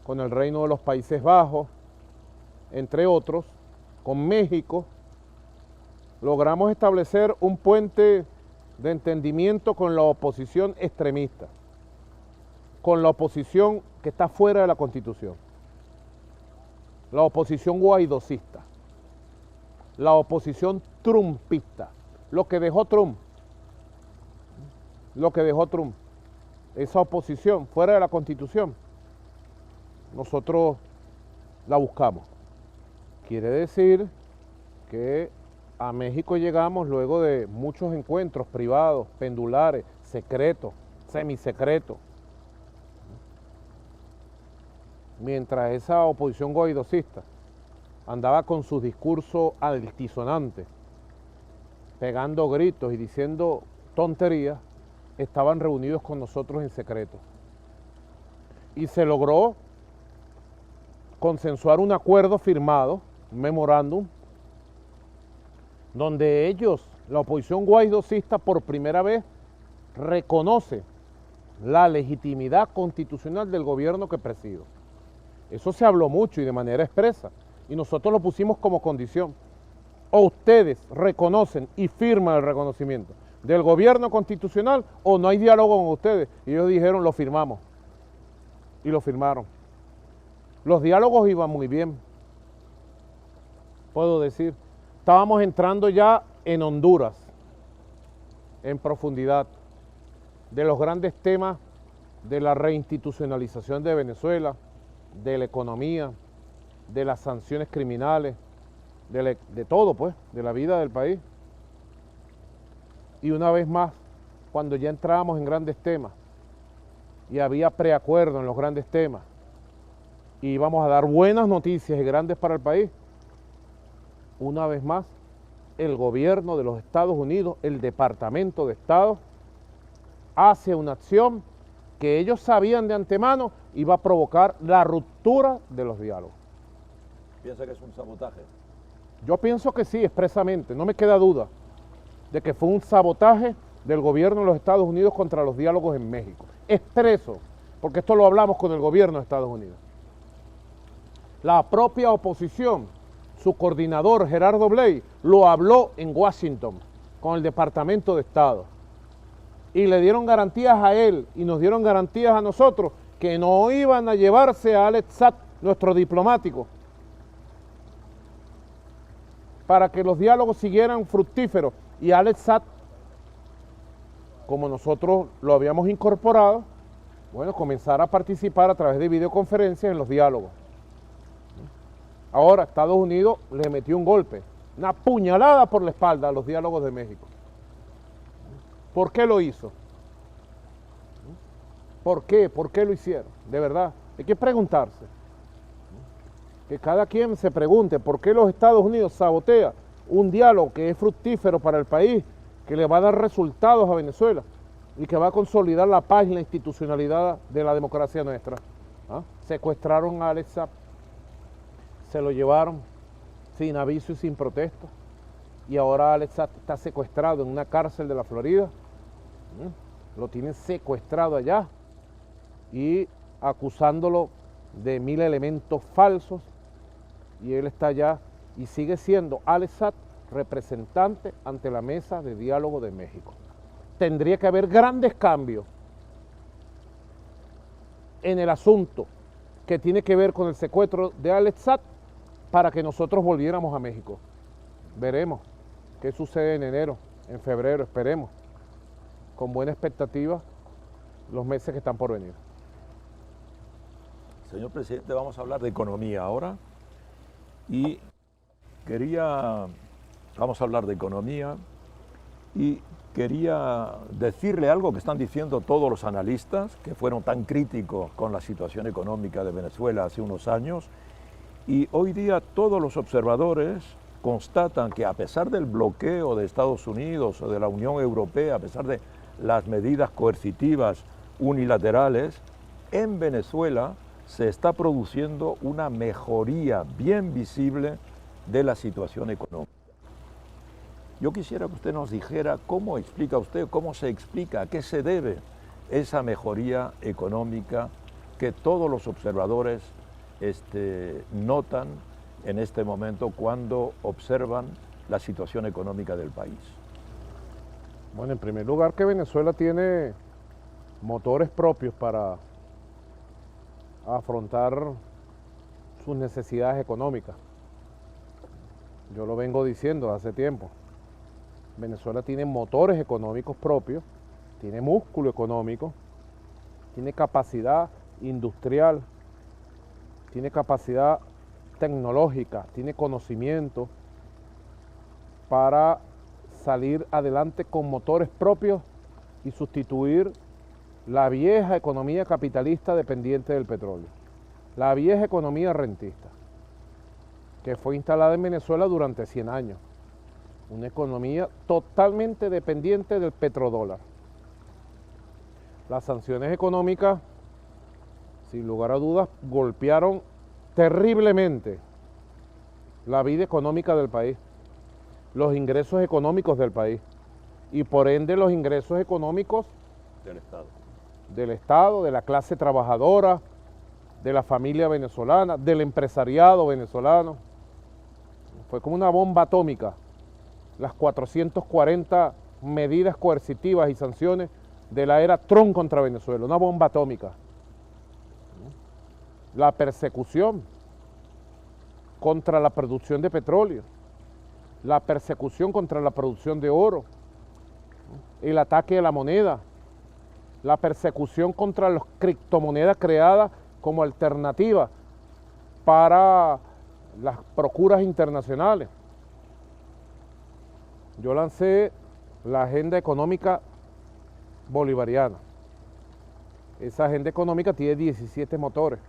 Speaker 3: con el Reino de los Países Bajos, entre otros, con México, logramos establecer un puente de entendimiento con la oposición extremista, con la oposición que está fuera de la Constitución, la oposición guaidocista, la oposición trumpista, lo que dejó Trump, esa oposición fuera de la Constitución, nosotros la buscamos. Quiere decir que a México llegamos luego de muchos encuentros privados, pendulares, secretos, semisecretos. Mientras esa oposición guaidocista andaba con sus discursos altisonantes, pegando gritos y diciendo tonterías, estaban reunidos con nosotros en secreto. Y se logró consensuar un acuerdo firmado, un memorándum, donde ellos, la oposición guaidocista, por primera vez reconoce la legitimidad constitucional del gobierno que presido. Eso se habló mucho y de manera expresa, y nosotros lo pusimos como condición. o ustedes reconocen y firman el reconocimiento del gobierno constitucional o no hay diálogo con ustedes. Y ellos dijeron, lo firmamos. Y lo firmaron. Los diálogos iban muy bien, puedo decir. Estábamos entrando ya en Honduras, en profundidad, de los grandes temas de la reinstitucionalización de Venezuela, de la economía, de las sanciones criminales, de todo, pues, de la vida del país. Y una vez más, cuando ya entrábamos en grandes temas y había preacuerdo en los grandes temas y íbamos a dar buenas noticias y grandes para el país, una vez más, el gobierno de los Estados Unidos, el Departamento de Estado, hace una acción que ellos sabían de antemano iba a provocar la ruptura de los diálogos.
Speaker 2: ¿Piensa que es un sabotaje?
Speaker 3: Yo pienso que sí, expresamente, no me queda duda de que fue un sabotaje del gobierno de los Estados Unidos contra los diálogos en México. Expreso, porque esto lo hablamos con el gobierno de Estados Unidos. La propia oposición, su coordinador Gerardo Blay, lo habló en Washington con el Departamento de Estado. Y le dieron garantías a él y nos dieron garantías a nosotros que no iban a llevarse a Alex Saab, nuestro diplomático, para que los diálogos siguieran fructíferos. Y Alex Saab, como nosotros lo habíamos incorporado, bueno, comenzara a participar a través de videoconferencias en los diálogos. Ahora Estados Unidos le metió un golpe, una puñalada por la espalda a los diálogos de México. ¿Por qué lo hizo? ¿Por qué? ¿Por qué lo hicieron? De verdad, hay que preguntarse. Que cada quien se pregunte por qué los Estados Unidos sabotean un diálogo que es fructífero para el país, que le va a dar resultados a Venezuela y que va a consolidar la paz y la institucionalidad de la democracia nuestra. ¿Ah? Secuestraron a Alex Saab, se lo llevaron sin aviso y sin protesta, y ahora Alex Saab está secuestrado en una cárcel de la Florida. Lo tienen secuestrado allá y acusándolo de 1000 elementos falsos, y él está allá y sigue siendo Alex Saab representante ante la mesa de diálogo de México. Tendría que haber grandes cambios en el asunto que tiene que ver con el secuestro de Alex Saab para que nosotros volviéramos a México. Veremos qué sucede en enero, en febrero, esperemos, con buena expectativa, los meses que están por venir.
Speaker 2: Señor presidente, vamos a hablar de economía ahora y vamos a hablar de economía y quería decirle algo que están diciendo todos los analistas que fueron tan críticos con la situación económica de Venezuela hace unos años, y hoy día todos los observadores constatan que a pesar del bloqueo de Estados Unidos o de la Unión Europea, a pesar de las medidas coercitivas unilaterales, en Venezuela se está produciendo una mejoría bien visible de la situación económica. Yo quisiera que usted nos dijera cómo explica usted, cómo se explica, a qué se debe esa mejoría económica que todos los observadores notan en este momento cuando observan la situación económica del país.
Speaker 3: Bueno, en primer lugar que Venezuela tiene motores propios para afrontar sus necesidades económicas. Yo lo vengo diciendo hace tiempo. Venezuela tiene motores económicos propios, tiene músculo económico, tiene capacidad industrial, tiene capacidad tecnológica, tiene conocimiento para salir adelante con motores propios y sustituir la vieja economía capitalista dependiente del petróleo, la vieja economía rentista, que fue instalada en Venezuela durante 100 años, una economía totalmente dependiente del petrodólar. Las sanciones económicas, sin lugar a dudas, golpearon terriblemente la vida económica del país, los ingresos económicos del país y por ende los ingresos económicos del Estado, de la clase trabajadora, de la familia venezolana, del empresariado venezolano. fue como una bomba atómica, las 440 medidas coercitivas y sanciones de la era Trump contra Venezuela, una bomba atómica. La persecución contra la producción de petróleo, la persecución contra la producción de oro, el ataque a la moneda, la persecución contra las criptomonedas creadas como alternativa para las procuras internacionales. Yo lancé la agenda económica bolivariana. Esa agenda económica tiene 17 motores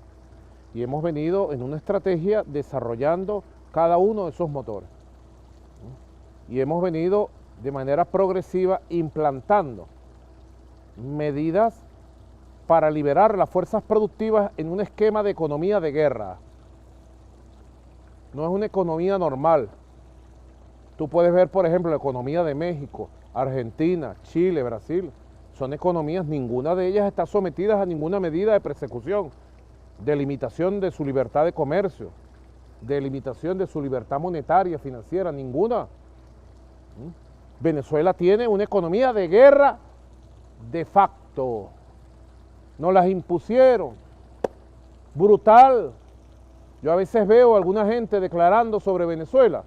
Speaker 3: y hemos venido en una estrategia desarrollando cada uno de esos motores. Y hemos venido de manera progresiva implantando medidas para liberar las fuerzas productivas en un esquema de economía de guerra. No es una economía normal. Tú puedes ver, por ejemplo, la economía de México, Argentina, Chile, Brasil. Son economías, ninguna de ellas está sometida a ninguna medida de persecución, de limitación de su libertad de comercio, de limitación de su libertad monetaria, financiera, ninguna. Venezuela tiene una economía de guerra de facto. Nos las impusieron. Brutal. Yo a veces veo a alguna gente declarando sobre Venezuela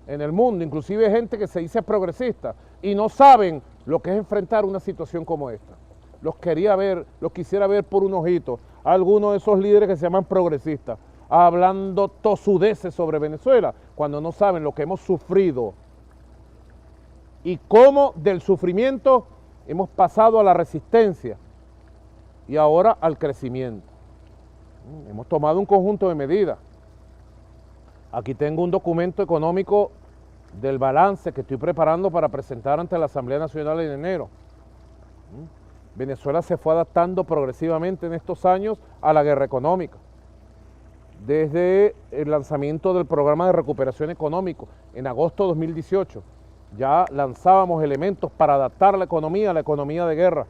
Speaker 3: en el mundo, inclusive gente que se dice progresista, y no saben lo que es enfrentar una situación como esta. Los quisiera ver por un ojito a algunos de esos líderes que se llaman progresistas, hablando tosudeces sobre Venezuela, cuando no saben lo que hemos sufrido y cómo del sufrimiento hemos pasado a la resistencia y ahora al crecimiento. Hemos tomado un conjunto de medidas. Aquí tengo un documento económico del balance que estoy preparando para presentar ante la Asamblea Nacional en enero. Venezuela se fue adaptando progresivamente en estos años a la guerra económica. Desde el lanzamiento del programa de recuperación económico en agosto de 2018, ya lanzábamos elementos para adaptar la economía a la economía de guerra.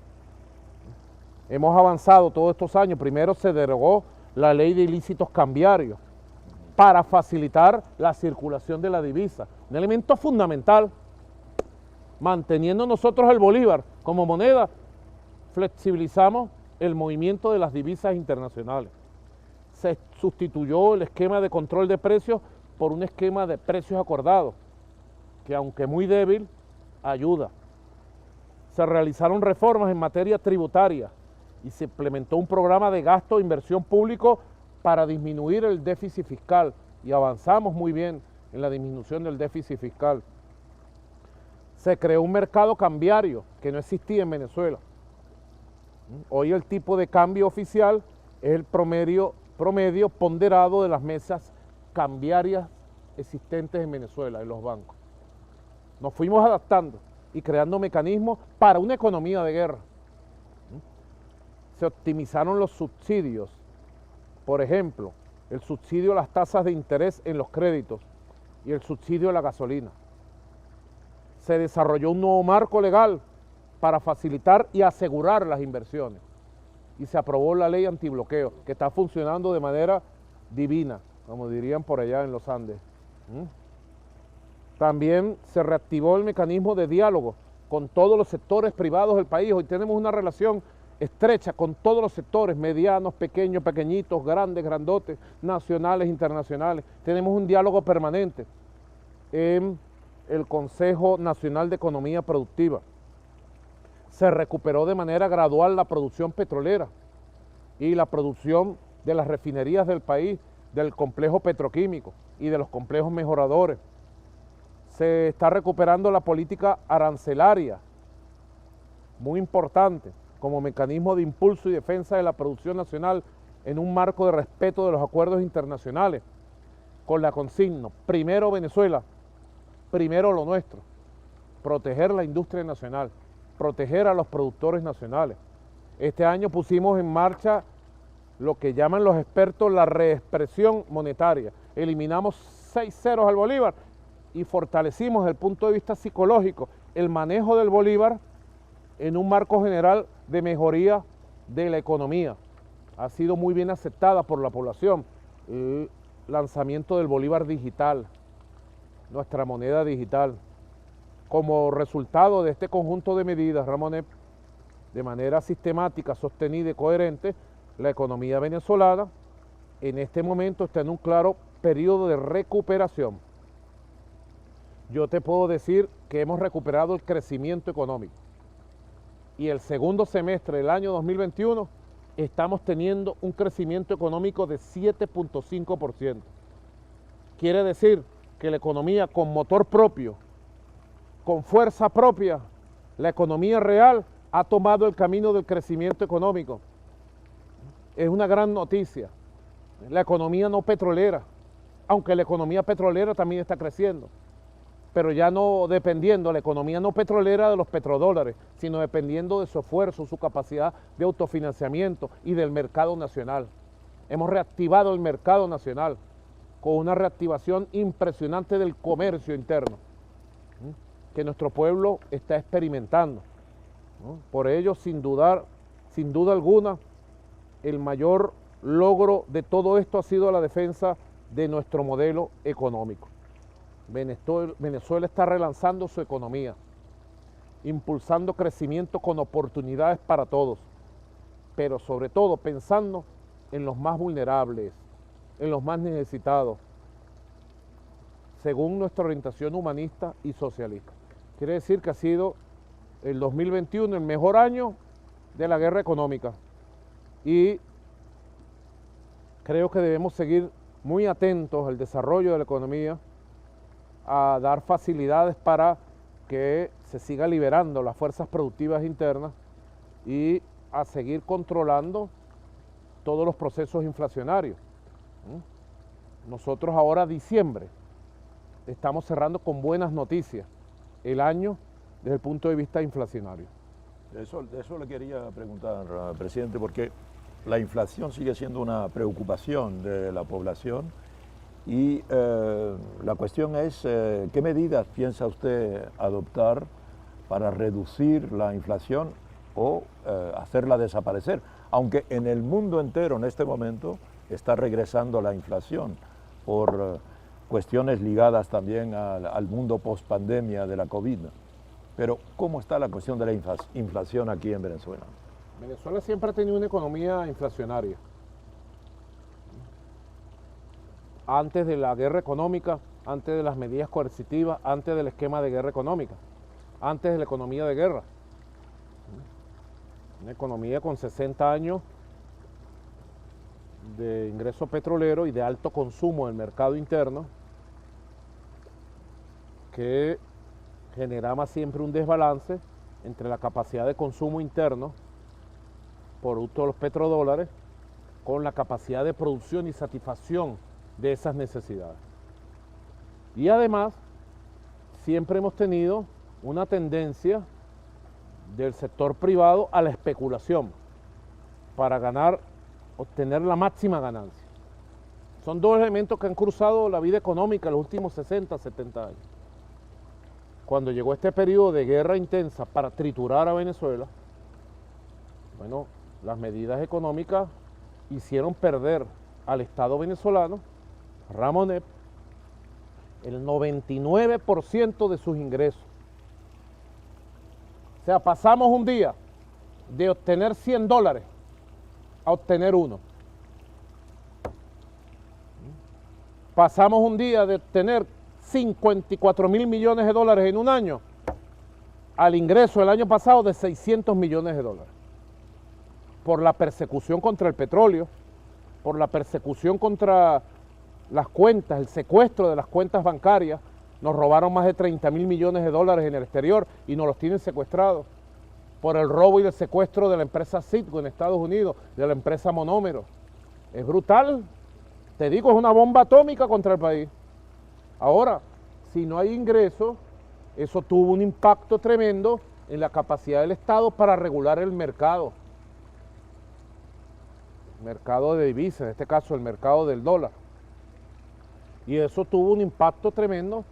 Speaker 3: Hemos avanzado todos estos años. Primero se derogó la ley de ilícitos cambiarios para facilitar la circulación de la divisa, un elemento fundamental. Manteniendo nosotros el bolívar como moneda, flexibilizamos el movimiento de las divisas internacionales. Se sustituyó el esquema de control de precios por un esquema de precios acordados, que aunque muy débil, ayuda. Se realizaron reformas en materia tributaria y se implementó un programa de gasto e inversión público para disminuir el déficit fiscal, y avanzamos muy bien en la disminución del déficit fiscal. Se creó un mercado cambiario que no existía en Venezuela. Hoy el tipo de cambio oficial es el promedio ponderado de las mesas cambiarias existentes en Venezuela, en los bancos. Nos fuimos adaptando y creando mecanismos para una economía de guerra. Se optimizaron los subsidios. Por ejemplo, el subsidio a las tasas de interés en los créditos y el subsidio a la gasolina. Se desarrolló un nuevo marco legal para facilitar y asegurar las inversiones. Y se aprobó la ley antibloqueo, que está funcionando de manera divina, como dirían por allá en los Andes. También se reactivó el mecanismo de diálogo con todos los sectores privados del país. Hoy tenemos una relación estrecha con todos los sectores, medianos, pequeños, pequeñitos, grandes, grandotes, nacionales, internacionales. Tenemos un diálogo permanente en el Consejo Nacional de Economía Productiva. Se recuperó de manera gradual la producción petrolera y la producción de las refinerías del país, del complejo petroquímico y de los complejos mejoradores. Se está recuperando la política arancelaria, muy importante, como mecanismo de impulso y defensa de la producción nacional en un marco de respeto de los acuerdos internacionales, con la consigna: primero Venezuela, primero lo nuestro, proteger la industria nacional, proteger a los productores nacionales. Este año pusimos en marcha lo que llaman los expertos la reexpresión monetaria. Eliminamos 6 ceros al bolívar y fortalecimos desde el punto de vista psicológico el manejo del bolívar en un marco general de mejoría de la economía. Ha sido muy bien aceptada por la población el lanzamiento del bolívar digital, nuestra moneda digital. Como resultado de este conjunto de medidas, Ramonet, de manera sistemática, sostenida y coherente, la economía venezolana en este momento está en un claro periodo de recuperación. Yo te puedo decir que hemos recuperado el crecimiento económico. Y el segundo semestre del año 2021 estamos teniendo un crecimiento económico de 7.5%. Quiere decir que la economía con motor propio, con fuerza propia, la economía real ha tomado el camino del crecimiento económico. Es una gran noticia. La economía no petrolera, aunque la economía petrolera también está creciendo, pero ya no dependiendo la economía no petrolera de los petrodólares, sino dependiendo de su esfuerzo, su capacidad de autofinanciamiento y del mercado nacional. Hemos reactivado el mercado nacional con una reactivación impresionante del comercio interno que nuestro pueblo está experimentando, ¿no? Por ello, sin duda alguna, el mayor logro de todo esto ha sido la defensa de nuestro modelo económico. Venezuela está relanzando su economía, impulsando crecimiento con oportunidades para todos, pero sobre todo pensando en los más vulnerables, en los más necesitados, según nuestra orientación humanista y socialista. Quiere decir que ha sido el 2021 el mejor año de la guerra económica y creo que debemos seguir muy atentos al desarrollo de la economía, a dar facilidades para que se siga liberando las fuerzas productivas internas y a seguir controlando todos los procesos inflacionarios. Nosotros ahora, diciembre, estamos cerrando con buenas noticias el año desde el punto de vista inflacionario.
Speaker 2: Eso le quería preguntar, presidente, porque la inflación sigue siendo una preocupación de la población y la cuestión es ¿qué medidas piensa usted adoptar para reducir la inflación o hacerla desaparecer? Aunque en el mundo entero en este momento está regresando la inflación por cuestiones ligadas también al mundo post-pandemia de la COVID. Pero ¿cómo está la cuestión de la inflación aquí en Venezuela?
Speaker 3: Venezuela siempre ha tenido una economía inflacionaria. Antes de la guerra económica, antes de las medidas coercitivas, antes del esquema de guerra económica, antes de la economía de guerra. Una economía con 60 años de ingreso petrolero y de alto consumo del mercado interno, que generaba siempre un desbalance entre la capacidad de consumo interno, producto de los petrodólares, con la capacidad de producción y satisfacción de esas necesidades. Y además, siempre hemos tenido una tendencia del sector privado a la especulación para obtener la máxima ganancia. Son dos elementos que han cruzado la vida económica en los últimos 60, 70 años. Cuando llegó este periodo de guerra intensa para triturar a Venezuela, bueno, las medidas económicas hicieron perder al Estado venezolano, Ramonet, el 99% de sus ingresos. O sea, pasamos un día de obtener $100 a obtener $1. Pasamos un día de obtener 54.000 millones de dólares en un año al ingreso el año pasado de 600 millones de dólares. Por la persecución contra el petróleo, por la persecución contra las cuentas, el secuestro de las cuentas bancarias. Nos robaron más de 30.000 millones de dólares en el exterior y nos los tienen secuestrados. Por el robo y el secuestro de la empresa Citgo en Estados Unidos, de la empresa Monómero. Es brutal. Te digo, es una bomba atómica contra el país. Ahora, si no hay ingresos, eso tuvo un impacto tremendo en la capacidad del Estado para regular el mercado. Mercado de divisas, en este caso el mercado del dólar. Y eso tuvo un impacto tremendo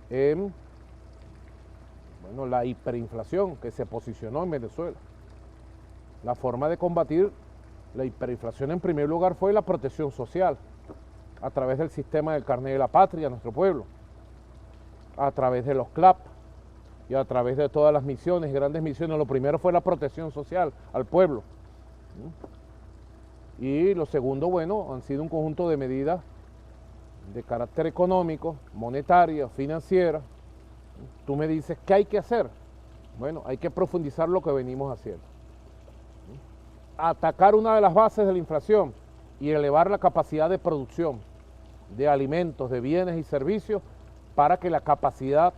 Speaker 3: en la hiperinflación que se posicionó en Venezuela. La forma de combatir la hiperinflación en primer lugar fue la protección social a través del sistema del carnet de la patria a nuestro pueblo. a través de los CLAP y a través de todas las misiones, grandes misiones. Lo primero fue la protección social al pueblo. Y lo segundo, bueno, han sido un conjunto de medidas de carácter económico, monetaria, financiera. Tú me dices, ¿qué hay que hacer? Bueno, hay que profundizar lo que venimos haciendo. Atacar una de las bases de la inflación y elevar la capacidad de producción de alimentos, de bienes y servicios para que la capacidad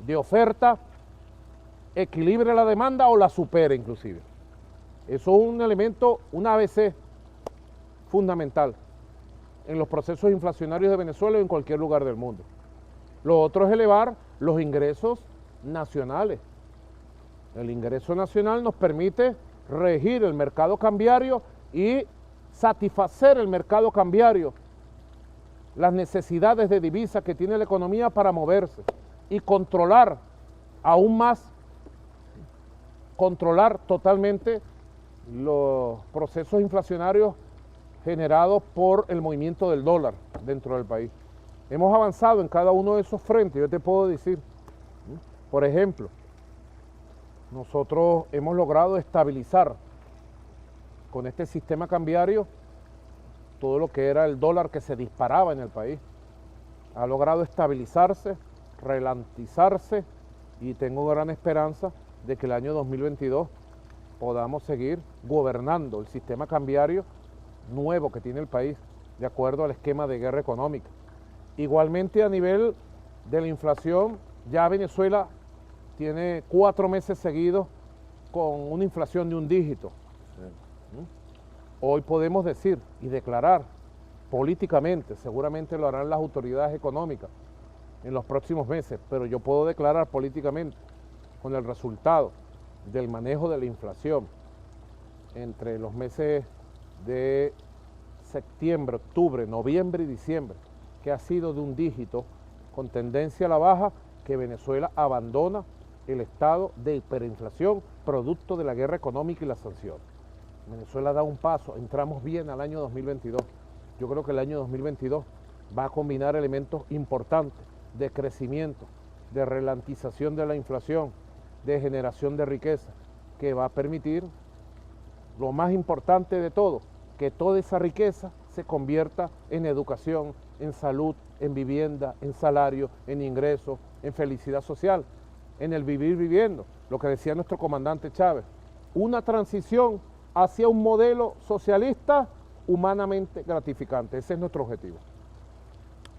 Speaker 3: de oferta equilibre la demanda o la supere inclusive. Eso es un elemento, un ABC fundamental en los procesos inflacionarios de Venezuela y en cualquier lugar del mundo. Lo otro es elevar los ingresos nacionales. El ingreso nacional nos permite regir el mercado cambiario y satisfacer el mercado cambiario, las necesidades de divisa que tiene la economía para moverse y controlar aún más, controlar totalmente los procesos inflacionarios generados por el movimiento del dólar dentro del país. Hemos avanzado en cada uno de esos frentes, yo te puedo decir, por ejemplo, nosotros hemos logrado estabilizar con este sistema cambiario todo lo que era el dólar que se disparaba en el país. Ha logrado estabilizarse, ralentizarse y tengo gran esperanza de que el año 2022 podamos seguir gobernando el sistema cambiario nuevo que tiene el país de acuerdo al esquema de guerra económica. Igualmente a nivel de la inflación, ya Venezuela tiene 4 meses seguidos con una inflación de un dígito. Hoy podemos decir y declarar políticamente, seguramente lo harán las autoridades económicas en los próximos meses, pero yo puedo declarar políticamente con el resultado del manejo de la inflación entre los meses de septiembre, octubre, noviembre y diciembre, que ha sido de un dígito con tendencia a la baja, que Venezuela abandona el estado de hiperinflación producto de la guerra económica y las sanciones. Venezuela da un paso, entramos bien al año 2022. Yo creo que el año 2022 va a combinar elementos importantes de crecimiento, de ralentización de la inflación, de generación de riqueza, que va a permitir, lo más importante de todo, que toda esa riqueza se convierta en educación, en salud, en vivienda, en salario, en ingresos, en felicidad social, en el vivir viviendo, lo que decía nuestro comandante Chávez, una transición hacia un modelo socialista humanamente gratificante. Ese es nuestro objetivo.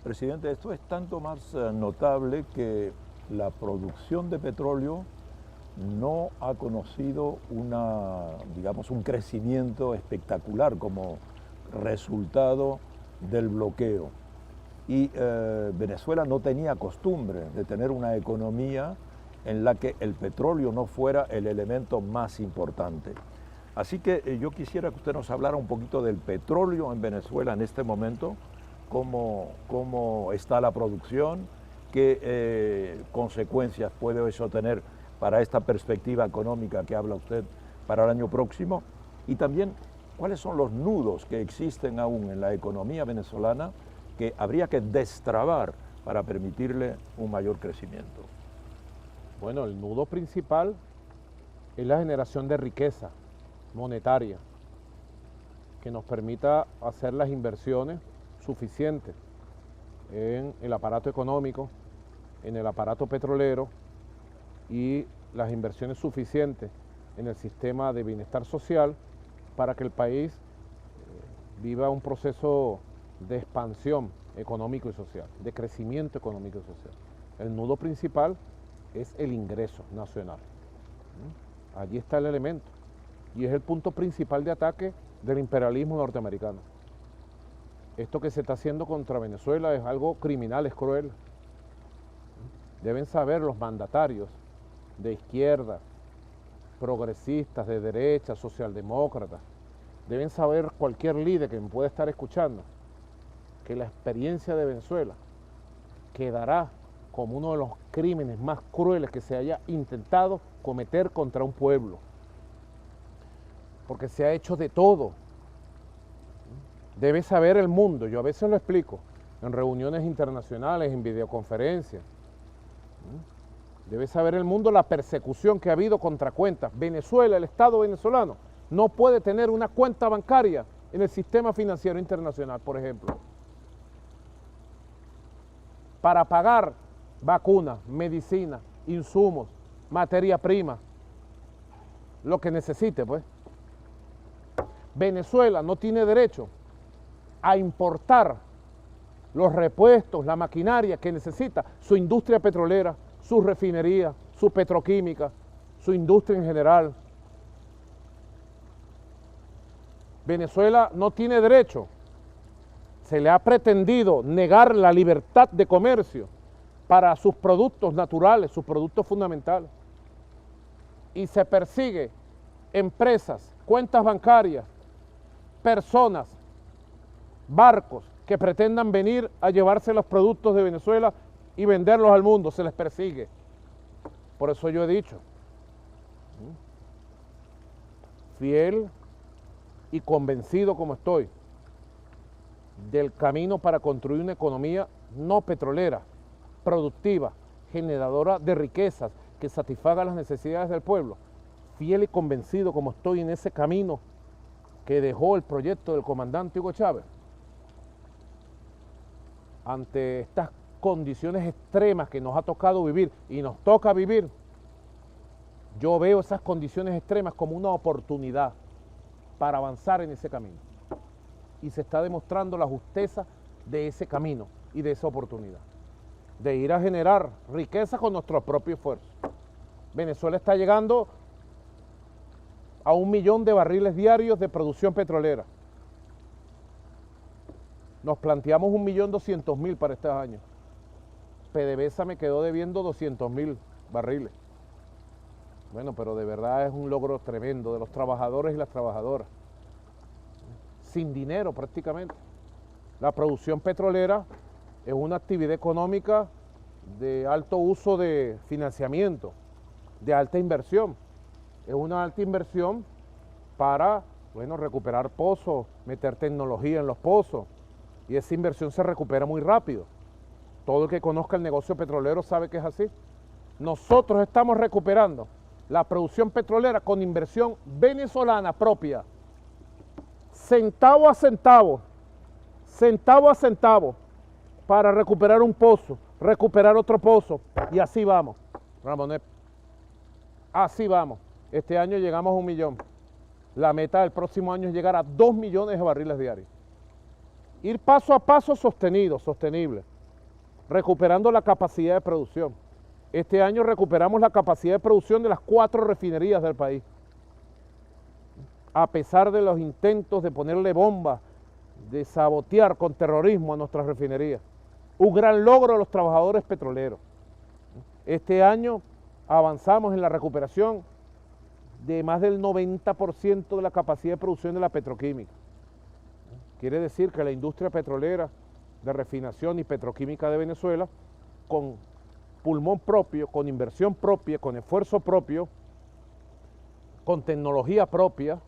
Speaker 2: Presidente, esto es tanto más notable que la producción de petróleo no ha conocido un crecimiento espectacular como resultado del bloqueo. Y Venezuela no tenía costumbre de tener una economía en la que el petróleo no fuera el elemento más importante. Así que yo quisiera que usted nos hablara un poquito del petróleo en Venezuela en este momento, cómo está la producción, qué consecuencias puede eso tener para esta perspectiva económica que habla usted para el año próximo, y también cuáles son los nudos que existen aún en la economía venezolana que habría que destrabar para permitirle un mayor crecimiento.
Speaker 3: Bueno, el nudo principal es la generación de riqueza monetaria que nos permita hacer las inversiones suficientes en el aparato económico, en el aparato petrolero y las inversiones suficientes en el sistema de bienestar social para que el país viva un proceso de expansión económico y social, de crecimiento económico y social. El nudo principal es el ingreso nacional. Allí está el elemento y es el punto principal de ataque del imperialismo norteamericano. Esto que se está haciendo contra Venezuela es algo criminal, es cruel. Deben saber los mandatarios de izquierda, progresistas, de derecha, socialdemócratas, deben saber cualquier líder que me pueda estar escuchando que la experiencia de Venezuela quedará como uno de los crímenes más crueles que se haya intentado cometer contra un pueblo, porque se ha hecho de todo. Debe saber el mundo, yo a veces lo explico en reuniones internacionales, en videoconferencias, Debe saber el mundo la persecución que ha habido contra cuentas. Venezuela, el Estado venezolano, no puede tener una cuenta bancaria en el sistema financiero internacional, por ejemplo, para pagar vacunas, medicinas, insumos, materia prima, lo que necesite, pues. Venezuela no tiene derecho a importar los repuestos, la maquinaria que necesita su industria petrolera, su refinería, su petroquímica, su industria en general. Venezuela no tiene derecho. Se le ha pretendido negar la libertad de comercio para sus productos naturales, sus productos fundamentales. Y se persigue empresas, cuentas bancarias, personas, barcos que pretendan venir a llevarse los productos de Venezuela y venderlos al mundo, se les persigue. Por eso yo he dicho, fiel y convencido como estoy, del camino para construir una economía no petrolera, productiva, generadora de riquezas, que satisfaga las necesidades del pueblo. Fiel y convencido como estoy en ese camino que dejó el proyecto del comandante Hugo Chávez. Ante estas condiciones extremas que nos ha tocado vivir y nos toca vivir, yo veo esas condiciones extremas como una oportunidad para avanzar en ese camino. Y se está demostrando la justeza de ese camino y de esa oportunidad, de ir a generar riqueza con nuestro propio esfuerzo. Venezuela está llegando a 1 millón de barriles diarios de producción petrolera. Nos planteamos 1.200.000 para este año. PDVSA me quedó debiendo 200.000 barriles. Bueno, pero de verdad es un logro tremendo de los trabajadores y las trabajadoras. Sin dinero prácticamente. La producción petrolera es una actividad económica de alto uso de financiamiento, de alta inversión. Es una alta inversión para, bueno, recuperar pozos, meter tecnología en los pozos, y esa inversión se recupera muy rápido. Todo el que conozca el negocio petrolero sabe que es así. Nosotros estamos recuperando la producción petrolera con inversión venezolana propia, centavo a centavo, para recuperar un pozo, recuperar otro pozo, y así vamos, Ramonet. Así vamos. Este año llegamos a 1 millón. La meta del próximo año es llegar a 2 millones de barriles diarios. Ir paso a paso sostenido, sostenible, recuperando la capacidad de producción. Este año recuperamos la capacidad de producción de las 4 refinerías del país. A pesar de los intentos de ponerle bombas, de sabotear con terrorismo a nuestras refinerías. Un gran logro de los trabajadores petroleros. Este año avanzamos en la recuperación de más del 90% de la capacidad de producción de la petroquímica. Quiere decir que la industria petrolera de refinación y petroquímica de Venezuela, con pulmón propio, con inversión propia, con esfuerzo propio, con tecnología propia,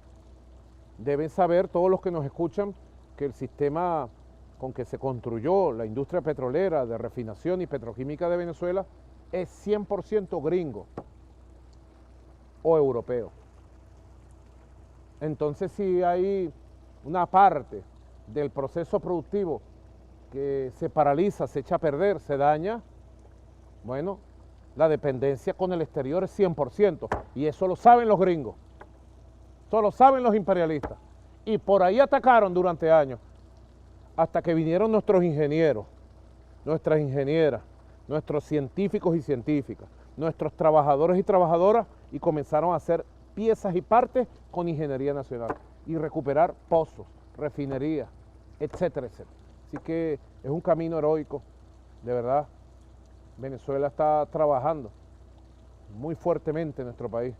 Speaker 3: deben saber todos los que nos escuchan que el sistema con que se construyó la industria petrolera de refinación y petroquímica de Venezuela es 100% gringo o europeo. Entonces, si hay una parte del proceso productivo que se paraliza, se echa a perder, se daña, bueno, la dependencia con el exterior es 100%, y eso lo saben los gringos, eso lo saben los imperialistas, y por ahí atacaron durante años, hasta que vinieron nuestros ingenieros, nuestras ingenieras, nuestros científicos y científicas, nuestros trabajadores y trabajadoras, y comenzaron a hacer piezas y partes con ingeniería nacional, y recuperar pozos, refinerías, etcétera, etcétera. Así que es un camino heroico, de verdad. Venezuela está trabajando muy fuertemente en nuestro país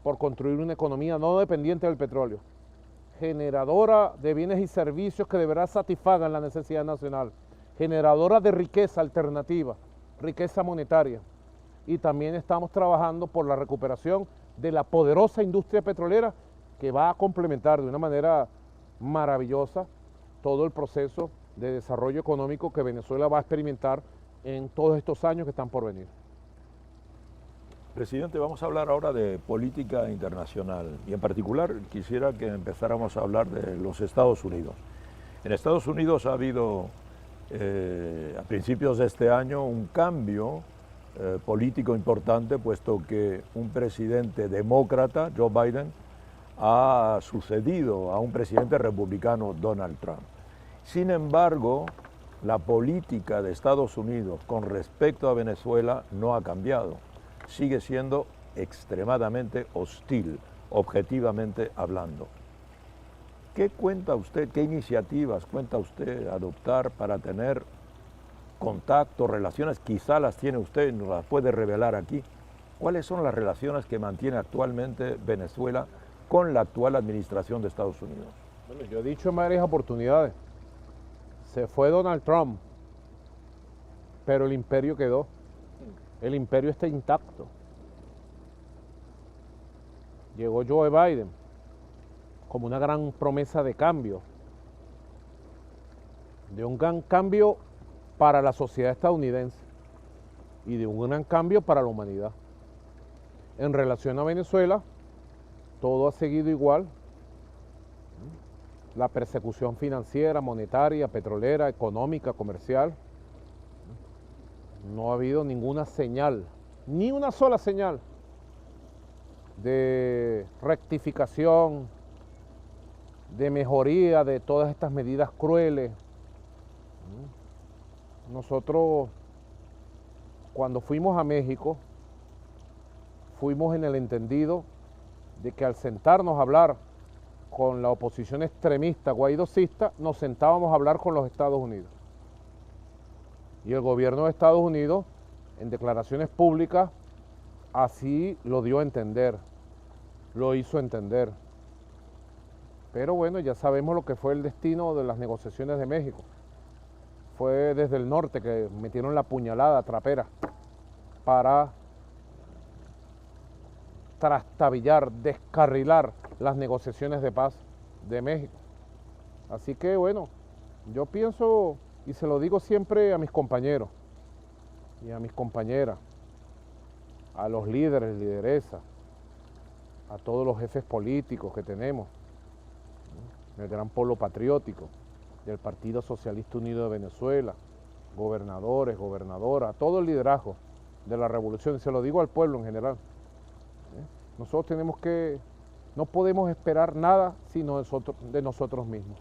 Speaker 3: por construir una economía no dependiente del petróleo, generadora de bienes y servicios que de verdad satisfagan la necesidad nacional, generadora de riqueza alternativa, riqueza monetaria. Y también estamos trabajando por la recuperación de la poderosa industria petrolera que va a complementar de una manera maravillosa todo el proceso de desarrollo económico que Venezuela va a experimentar en todos estos años que están por venir.
Speaker 2: Presidente, vamos a hablar ahora de política internacional y en particular quisiera que empezáramos a hablar de los Estados Unidos. En Estados Unidos ha habido a principios de este año un cambio político importante, puesto que un presidente demócrata, Joe Biden, ha sucedido a un presidente republicano, Donald Trump. Sin embargo, la política de Estados Unidos con respecto a Venezuela no ha cambiado. Sigue siendo extremadamente hostil, objetivamente hablando. ¿Qué cuenta usted, qué iniciativas cuenta usted adoptar para tener contacto, relaciones? Quizá las tiene usted, nos las puede revelar aquí. ¿Cuáles son las relaciones que mantiene actualmente Venezuela con la actual administración de Estados Unidos?
Speaker 3: Bueno, yo he dicho en varias oportunidades, se fue Donald Trump, pero el imperio quedó. El imperio está intacto. Llegó Joe Biden como una gran promesa de cambio, de un gran cambio para la sociedad estadounidense y de un gran cambio para la humanidad. En relación a Venezuela, todo ha seguido igual. La persecución financiera, monetaria, petrolera, económica, comercial. No ha habido ninguna señal, ni una sola señal de rectificación, de mejoría de todas estas medidas crueles. Nosotros, cuando fuimos a México, fuimos en el entendido de que al sentarnos a hablar con la oposición extremista guaidocista, nos sentábamos a hablar con los Estados Unidos. Y el gobierno de Estados Unidos, en declaraciones públicas, así lo dio a entender, lo hizo entender. Pero bueno, ya sabemos lo que fue el destino de las negociaciones de México. Fue desde el norte que metieron la puñalada trapera para trastabillar, descarrilar las negociaciones de paz de México. Así que bueno, yo pienso, y se lo digo siempre a mis compañeros y a mis compañeras, a los líderes, lideresas, a todos los jefes políticos que tenemos, el gran polo patriótico del Partido Socialista Unido de Venezuela, gobernadores, gobernadoras, todo el liderazgo de la revolución, y se lo digo al pueblo en general. Nosotros tenemos que, no podemos esperar nada sino de nosotros mismos.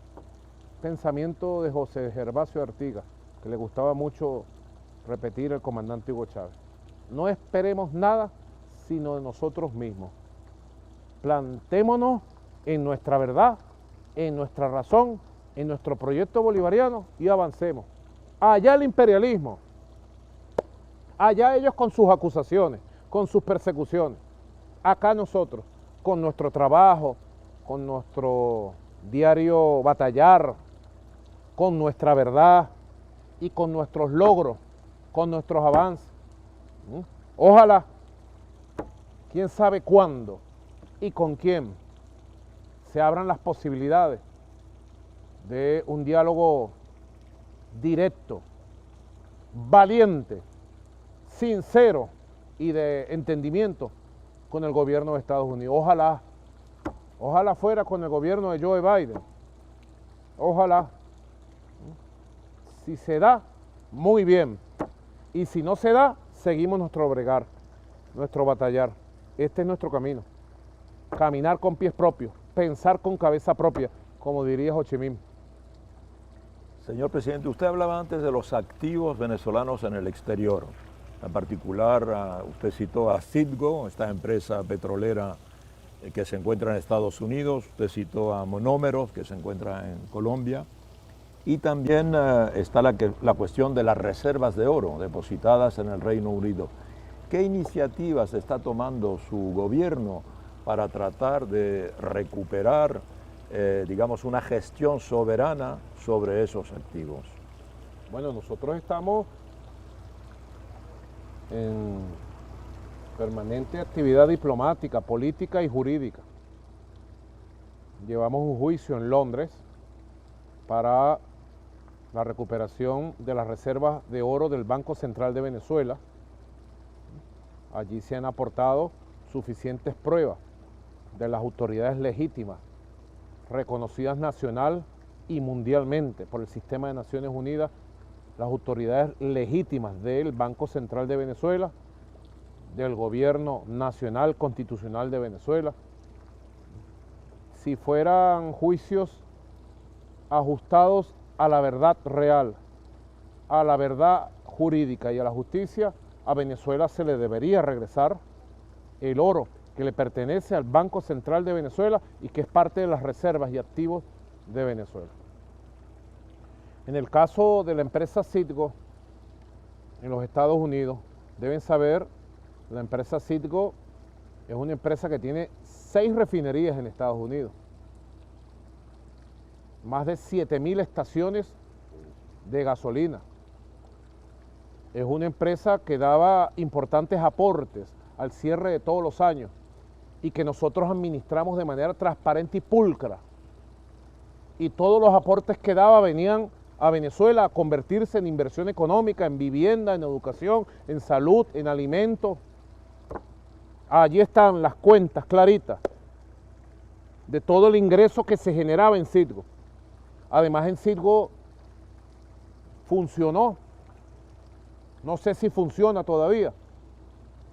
Speaker 3: Pensamiento de José Gervasio Artigas, que le gustaba mucho repetir el comandante Hugo Chávez. No esperemos nada sino de nosotros mismos. Plantémonos en nuestra verdad, en nuestra razón, en nuestro proyecto bolivariano y avancemos. Allá el imperialismo, allá ellos con sus acusaciones, con sus persecuciones. Acá nosotros, con nuestro trabajo, con nuestro diario batallar, con nuestra verdad y con nuestros logros, con nuestros avances. Ojalá, quién sabe cuándo y con quién, se abran las posibilidades de un diálogo directo, valiente, sincero y de entendimiento con el gobierno de Estados Unidos. Ojalá, ojalá fuera con el gobierno de Joe Biden. Ojalá. Si se da, muy bien. Y si no se da, seguimos nuestro bregar, nuestro batallar. Este es nuestro camino. Caminar con pies propios, pensar con cabeza propia, como diría Ho Chi Minh.
Speaker 2: Señor presidente, usted hablaba antes de los activos venezolanos en el exterior. En particular, usted citó a Citgo, esta empresa petrolera que se encuentra en Estados Unidos. Usted citó a Monómeros, que se encuentra en Colombia. Y también está la cuestión de las reservas de oro depositadas en el Reino Unido. ¿Qué iniciativas está tomando su gobierno para tratar de recuperar, digamos, una gestión soberana sobre esos activos?
Speaker 3: Bueno, nosotros estamos en permanente actividad diplomática, política y jurídica. Llevamos un juicio en Londres para la recuperación de las reservas de oro del Banco Central de Venezuela. Allí se han aportado suficientes pruebas de las autoridades legítimas, reconocidas nacional y mundialmente por el sistema de Naciones Unidas, las autoridades legítimas del Banco Central de Venezuela, del Gobierno Nacional Constitucional de Venezuela. Si fueran juicios ajustados a la verdad real, a la verdad jurídica y a la justicia, a Venezuela se le debería regresar el oro que le pertenece al Banco Central de Venezuela y que es parte de las reservas y activos de Venezuela. En el caso de la empresa Citgo en los Estados Unidos, deben saber, la empresa Citgo es una empresa que tiene 6 refinerías en Estados Unidos, más de 7.000 estaciones de gasolina. Es una empresa que daba importantes aportes al cierre de todos los años y que nosotros administramos de manera transparente y pulcra. Y todos los aportes que daba venían a Venezuela a convertirse en inversión económica, en vivienda, en educación, en salud, en alimentos. Allí están las cuentas claritas de todo el ingreso que se generaba en Citgo. Además, en Citgo funcionó, no sé si funciona todavía,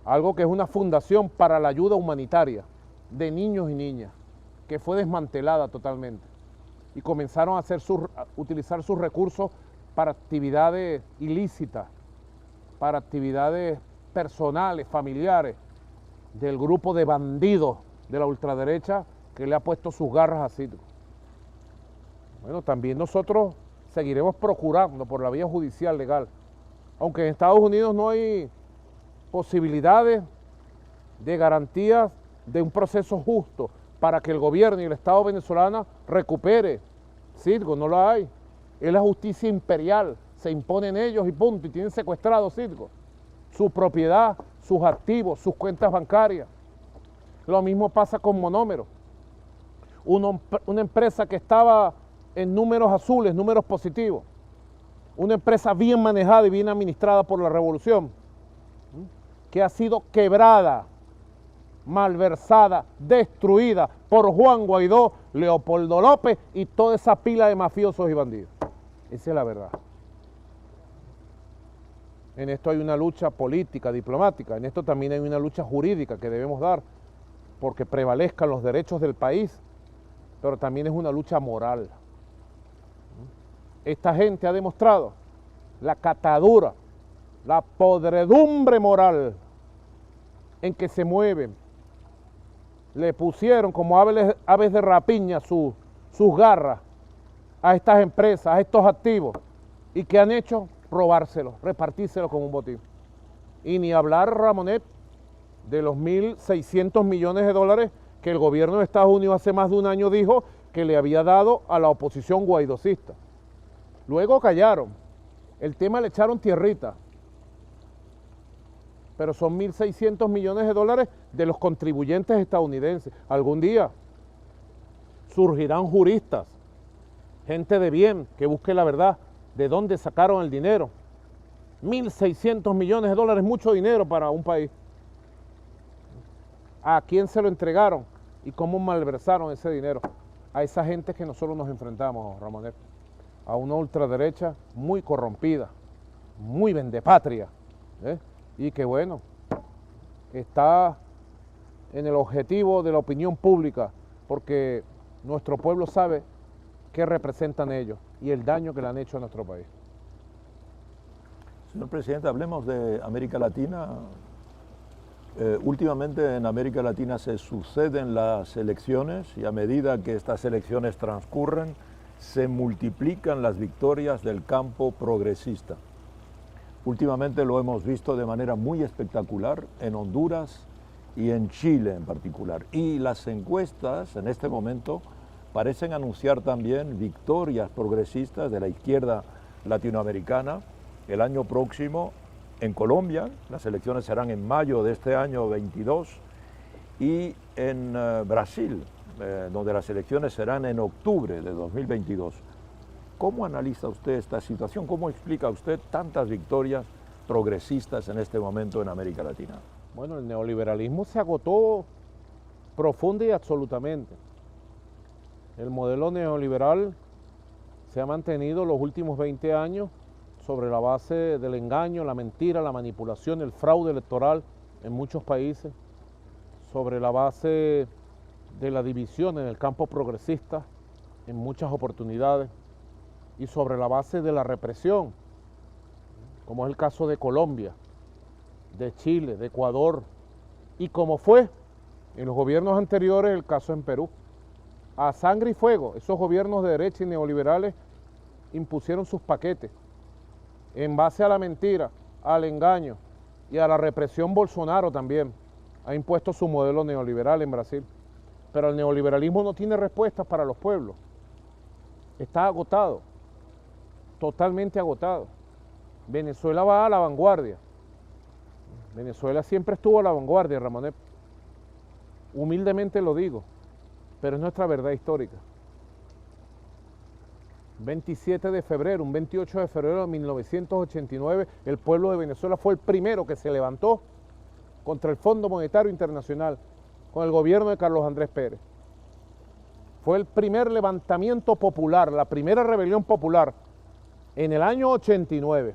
Speaker 3: algo que es una fundación para la ayuda humanitaria de niños y niñas, que fue desmantelada totalmente. Y comenzaron a utilizar sus recursos para actividades ilícitas, para actividades personales, familiares, del grupo de bandidos de la ultraderecha que le ha puesto sus garras a Citgo. Bueno, también nosotros seguiremos procurando por la vía judicial legal, aunque en Estados Unidos no hay posibilidades de garantías de un proceso justo para que el gobierno y el Estado venezolano recupere Citgo, no lo hay. Es la justicia imperial, se impone en ellos y punto, y tienen secuestrado Citgo, su propiedad, sus activos, sus cuentas bancarias. Lo mismo pasa con Monómero, una empresa que estaba en números azules, números positivos, una empresa bien manejada y bien administrada por la revolución, que ha sido quebrada, malversada, destruida por Juan Guaidó, Leopoldo López y toda esa pila de mafiosos y bandidos. Esa es la verdad. En esto hay una lucha política, diplomática, en esto también hay una lucha jurídica que debemos dar, porque prevalezcan los derechos del país, pero también es una lucha moral. Esta gente ha demostrado la catadura, la podredumbre moral en que se mueven. Le pusieron como aves de rapiña sus garras a estas empresas, a estos activos, y ¿qué han hecho? Robárselos, repartírselos como un botín. Y ni hablar, Ramonet, de los 1.600 millones de dólares que el gobierno de Estados Unidos hace más de un año dijo que le había dado a la oposición guaidocista. Luego callaron, el tema le echaron tierrita, pero son 1.600 millones de dólares de los contribuyentes estadounidenses. Algún día surgirán juristas, gente de bien que busque la verdad, de dónde sacaron el dinero. 1.600 millones de dólares, mucho dinero para un país. ¿A quién se lo entregaron y cómo malversaron ese dinero? A esa gente que nosotros nos enfrentamos, Ramonet, a una ultraderecha muy corrompida, muy vendepatria, y que bueno, está en el objetivo de la opinión pública, porque nuestro pueblo sabe qué representan ellos y el daño que le han hecho a nuestro país.
Speaker 2: Señor presidente, hablemos de América Latina. Últimamente en América Latina se suceden las elecciones y a medida que estas elecciones transcurren se multiplican las victorias del campo progresista. Últimamente lo hemos visto de manera muy espectacular en Honduras y en Chile en particular. Y las encuestas en este momento parecen anunciar también victorias progresistas de la izquierda latinoamericana el año próximo en Colombia. Las elecciones serán en mayo de este año 22 y en Brasil, donde las elecciones serán en octubre de 2022. ¿Cómo analiza usted esta situación? ¿Cómo explica usted tantas victorias progresistas en este momento en América Latina?
Speaker 3: Bueno, el neoliberalismo se agotó profunda y absolutamente. El modelo neoliberal se ha mantenido los últimos 20 años sobre la base del engaño, la mentira, la manipulación, el fraude electoral en muchos países, sobre la base de la división en el campo progresista en muchas oportunidades y sobre la base de la represión, como es el caso de Colombia, de Chile, de Ecuador, y como fue en los gobiernos anteriores el caso en Perú. A sangre y fuego, esos gobiernos de derecha y neoliberales impusieron sus paquetes en base a la mentira, al engaño y a la represión. Bolsonaro también ha impuesto su modelo neoliberal en Brasil, pero el neoliberalismo no tiene respuestas para los pueblos. Está agotado, totalmente agotado. Venezuela va a la vanguardia. Venezuela siempre estuvo a la vanguardia, Ramonet. Humildemente lo digo, pero es nuestra verdad histórica. 27 de febrero, un 28 de febrero de 1989, el pueblo de Venezuela fue el primero que se levantó contra el Fondo Monetario Internacional, con el gobierno de Carlos Andrés Pérez. Fue el primer levantamiento popular, la primera rebelión popular, en el año 89,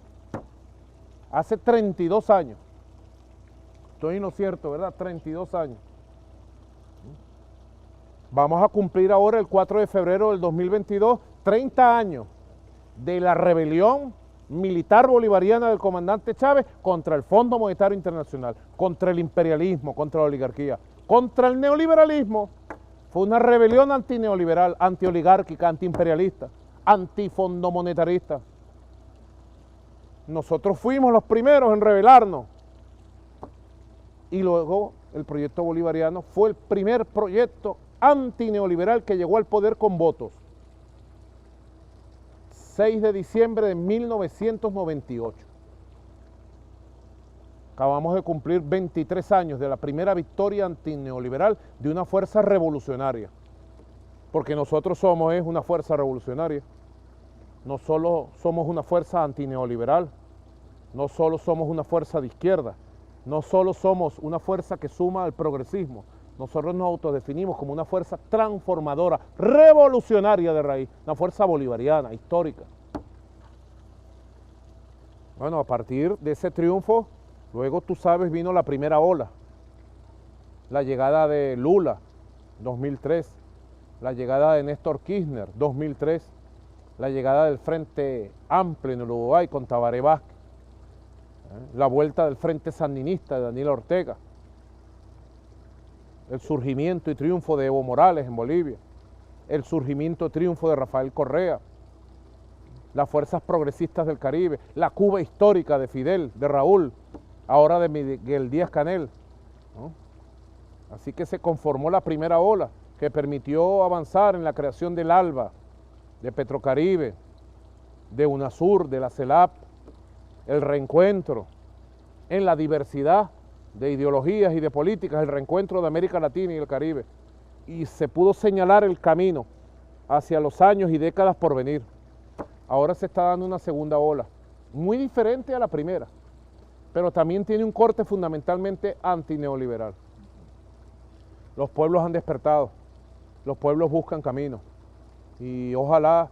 Speaker 3: hace 32 años. Estoy en lo cierto, ¿verdad? 32 años. Vamos a cumplir ahora el 4 de febrero del 2022, 30 años de la rebelión militar bolivariana del comandante Chávez contra el Fondo Monetario Internacional, contra el imperialismo, contra la oligarquía, contra el neoliberalismo. Fue una rebelión antineoliberal, antioligárquica, antiimperialista, antifondomonetarista. Nosotros fuimos los primeros en rebelarnos. Y luego el proyecto bolivariano fue el primer proyecto antineoliberal que llegó al poder con votos. 6 de diciembre de 1998. Acabamos de cumplir 23 años de la primera victoria antineoliberal de una fuerza revolucionaria. Porque nosotros somos una fuerza revolucionaria. No solo somos una fuerza antineoliberal, no solo somos una fuerza de izquierda, no solo somos una fuerza que suma al progresismo, nosotros nos autodefinimos como una fuerza transformadora, revolucionaria de raíz, una fuerza bolivariana, histórica. Bueno, a partir de ese triunfo, luego tú sabes, vino la primera ola, la llegada de Lula, 2003, la llegada de Néstor Kirchner, 2003, la llegada del Frente Amplio en el Uruguay con Tabaré Vázquez, la vuelta del Frente Sandinista de Daniel Ortega, el surgimiento y triunfo de Evo Morales en Bolivia, el surgimiento y triunfo de Rafael Correa, las fuerzas progresistas del Caribe, la Cuba histórica de Fidel, de Raúl, ahora de Miguel Díaz-Canel, ¿no? Así que se conformó la primera ola que permitió avanzar en la creación del ALBA, de Petrocaribe, de UNASUR, de la CELAP, el reencuentro en la diversidad de ideologías y de políticas, el reencuentro de América Latina y el Caribe. Y se pudo señalar el camino hacia los años y décadas por venir. Ahora se está dando una segunda ola, muy diferente a la primera, pero también tiene un corte fundamentalmente antineoliberal. Los pueblos han despertado, los pueblos buscan camino, y ojalá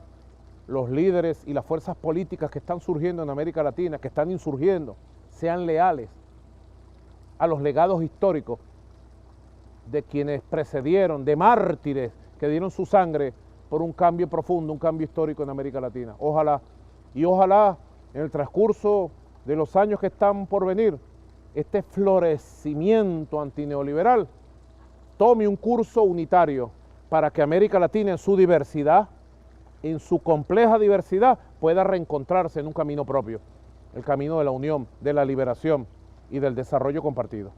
Speaker 3: los líderes y las fuerzas políticas que están surgiendo en América Latina, que están insurgiendo, sean leales a los legados históricos de quienes precedieron, de mártires que dieron su sangre por un cambio profundo, un cambio histórico en América Latina. Ojalá, y ojalá en el transcurso de los años que están por venir, este florecimiento antineoliberal tome un curso unitario para que América Latina en su diversidad, en su compleja diversidad, pueda reencontrarse en un camino propio, el camino de la unión, de la liberación y del desarrollo compartido.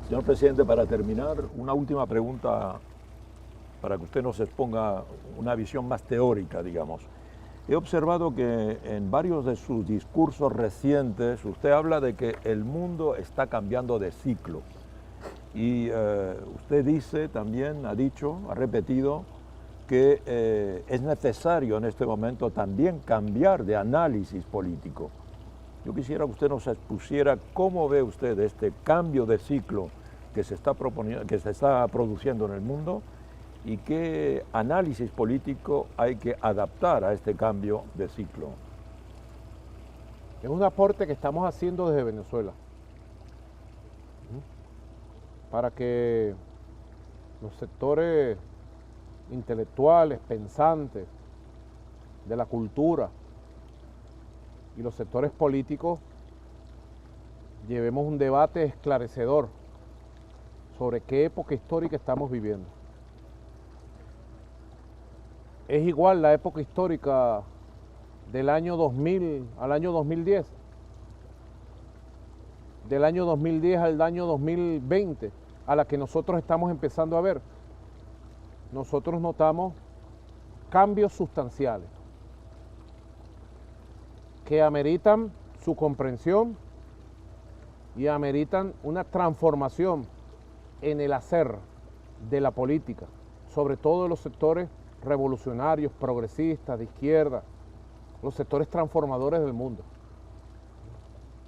Speaker 2: Señor presidente, para terminar, una última pregunta para que usted nos exponga una visión más teórica, digamos. He observado que en varios de sus discursos recientes usted habla de que el mundo está cambiando de ciclo. Y usted dice también, ha dicho, ha repetido, que es necesario en este momento también cambiar de análisis político. Yo quisiera que usted nos expusiera cómo ve usted este cambio de ciclo que se está proponiendo, que se está produciendo en el mundo y qué análisis político hay que adaptar a este cambio de ciclo.
Speaker 3: Es un aporte que estamos haciendo desde Venezuela para que los sectores intelectuales, pensantes, de la cultura y los sectores políticos llevemos un debate esclarecedor sobre qué época histórica estamos viviendo. ¿Es igual la época histórica del año 2000 al año 2010? ¿Del año 2010 al año 2020 a la que nosotros estamos empezando a ver? Nosotros notamos cambios sustanciales que ameritan su comprensión y ameritan una transformación en el hacer de la política, sobre todo de los sectores revolucionarios, progresistas, de izquierda, los sectores transformadores del mundo.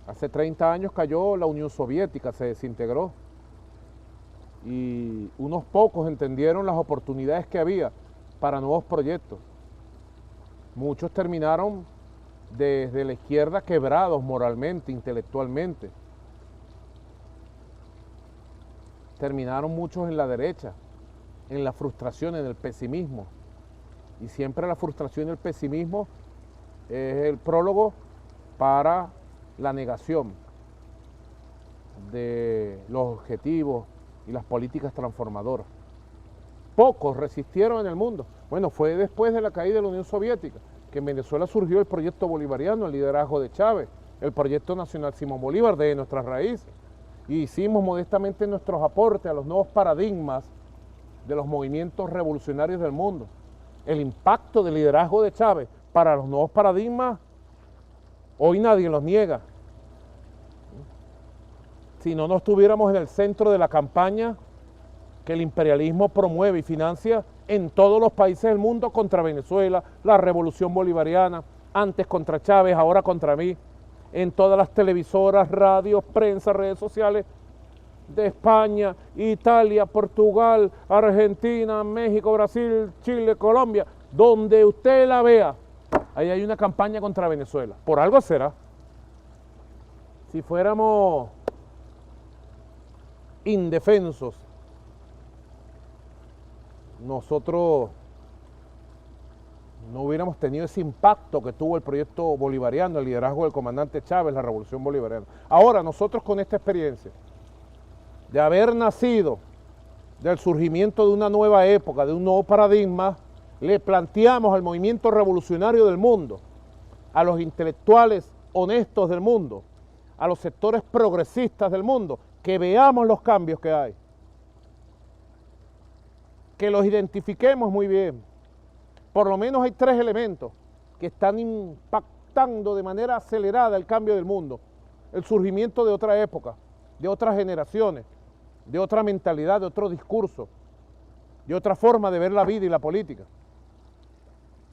Speaker 3: Hace 30 años cayó la Unión Soviética, se desintegró y unos pocos entendieron las oportunidades que había para nuevos proyectos. Muchos terminaron desde la izquierda quebrados moralmente, intelectualmente. Terminaron muchos en la derecha, en la frustración, en el pesimismo. Y siempre la frustración y el pesimismo es el prólogo para la negación de los objetivos y las políticas transformadoras. Pocos resistieron en el mundo. Bueno, fue después de la caída de la Unión Soviética que en Venezuela surgió el proyecto bolivariano, el liderazgo de Chávez, el proyecto nacional Simón Bolívar de nuestras raíces. Y hicimos modestamente nuestros aportes a los nuevos paradigmas de los movimientos revolucionarios del mundo. El impacto del liderazgo de Chávez para los nuevos paradigmas, hoy nadie los niega. Si no estuviéramos en el centro de la campaña que el imperialismo promueve y financia en todos los países del mundo contra Venezuela, la revolución bolivariana, antes contra Chávez, ahora contra mí, en todas las televisoras, radios, prensa, redes sociales de España, Italia, Portugal, Argentina, México, Brasil, Chile, Colombia, donde usted la vea, ahí hay una campaña contra Venezuela. Por algo será. Si fuéramos indefensos, nosotros no hubiéramos tenido ese impacto que tuvo el proyecto bolivariano, el liderazgo del comandante Chávez, la revolución bolivariana. Ahora, nosotros con esta experiencia de haber nacido del surgimiento de una nueva época, de un nuevo paradigma, le planteamos al movimiento revolucionario del mundo, a los intelectuales honestos del mundo, a los sectores progresistas del mundo, que veamos los cambios que hay, que los identifiquemos muy bien. Por lo menos hay 3 elementos que están impactando de manera acelerada el cambio del mundo. El surgimiento de otra época, de otras generaciones, de otra mentalidad, de otro discurso, de otra forma de ver la vida y la política.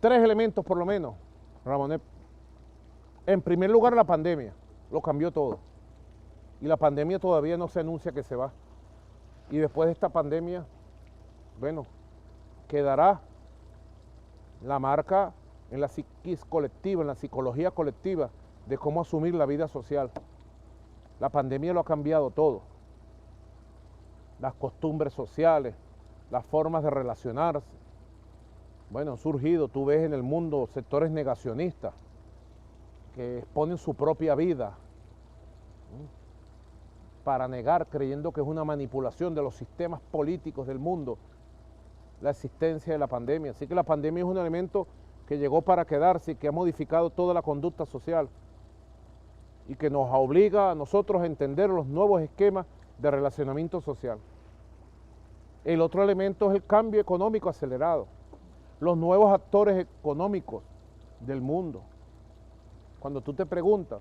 Speaker 3: 3 elementos por lo menos, Ramonet. En primer lugar, la pandemia, lo cambió todo. Y la pandemia todavía no se anuncia que se va. Y después de esta pandemia, bueno, quedará la marca en la psiquis colectiva, en la psicología colectiva de cómo asumir la vida social. La pandemia lo ha cambiado todo. Las costumbres sociales, las formas de relacionarse. Bueno, han surgido, tú ves en el mundo sectores negacionistas que exponen su propia vida para negar, creyendo que es una manipulación de los sistemas políticos del mundo, la existencia de la pandemia. Así que la pandemia es un elemento que llegó para quedarse y que ha modificado toda la conducta social y que nos obliga a nosotros a entender los nuevos esquemas de relacionamiento social. El otro elemento es el cambio económico acelerado, los nuevos actores económicos del mundo. Cuando tú te preguntas,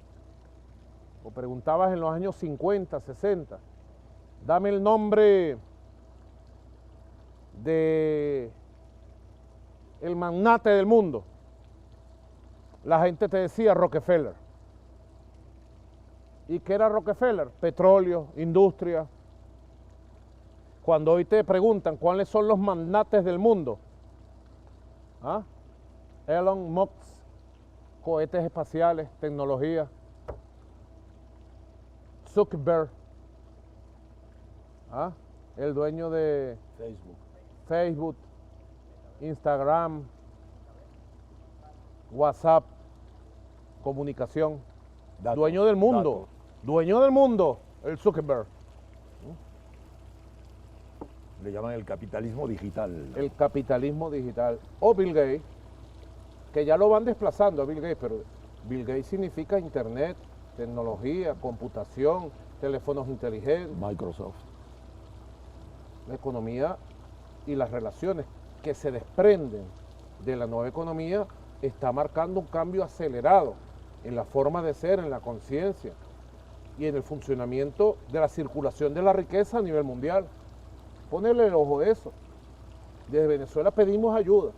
Speaker 3: o preguntabas en los años 50, 60, dame el nombre de el magnate del mundo, la gente te decía Rockefeller. ¿Y qué era Rockefeller? Petróleo, industria. Cuando hoy te preguntan cuáles son los magnates del mundo, ¿ah? Elon Musk, cohetes espaciales, tecnología. Zuckerberg, ¿ah? El dueño de Facebook, Instagram, WhatsApp, comunicación.
Speaker 2: Datos,
Speaker 3: Dueño del mundo,
Speaker 2: datos.
Speaker 3: dueño del mundo, el Zuckerberg.
Speaker 2: Le llaman el capitalismo digital.
Speaker 3: El capitalismo digital. O Bill Gates, que ya lo van desplazando a Bill Gates, pero Bill Gates significa internet, tecnología, computación, teléfonos inteligentes,
Speaker 2: Microsoft.
Speaker 3: la economía y las relaciones que se desprenden de la nueva economía está marcando un cambio acelerado en la forma de ser, en la conciencia y en el funcionamiento de la circulación de la riqueza a nivel mundial. Ponerle el ojo a eso. Desde Venezuela pedimos ayuda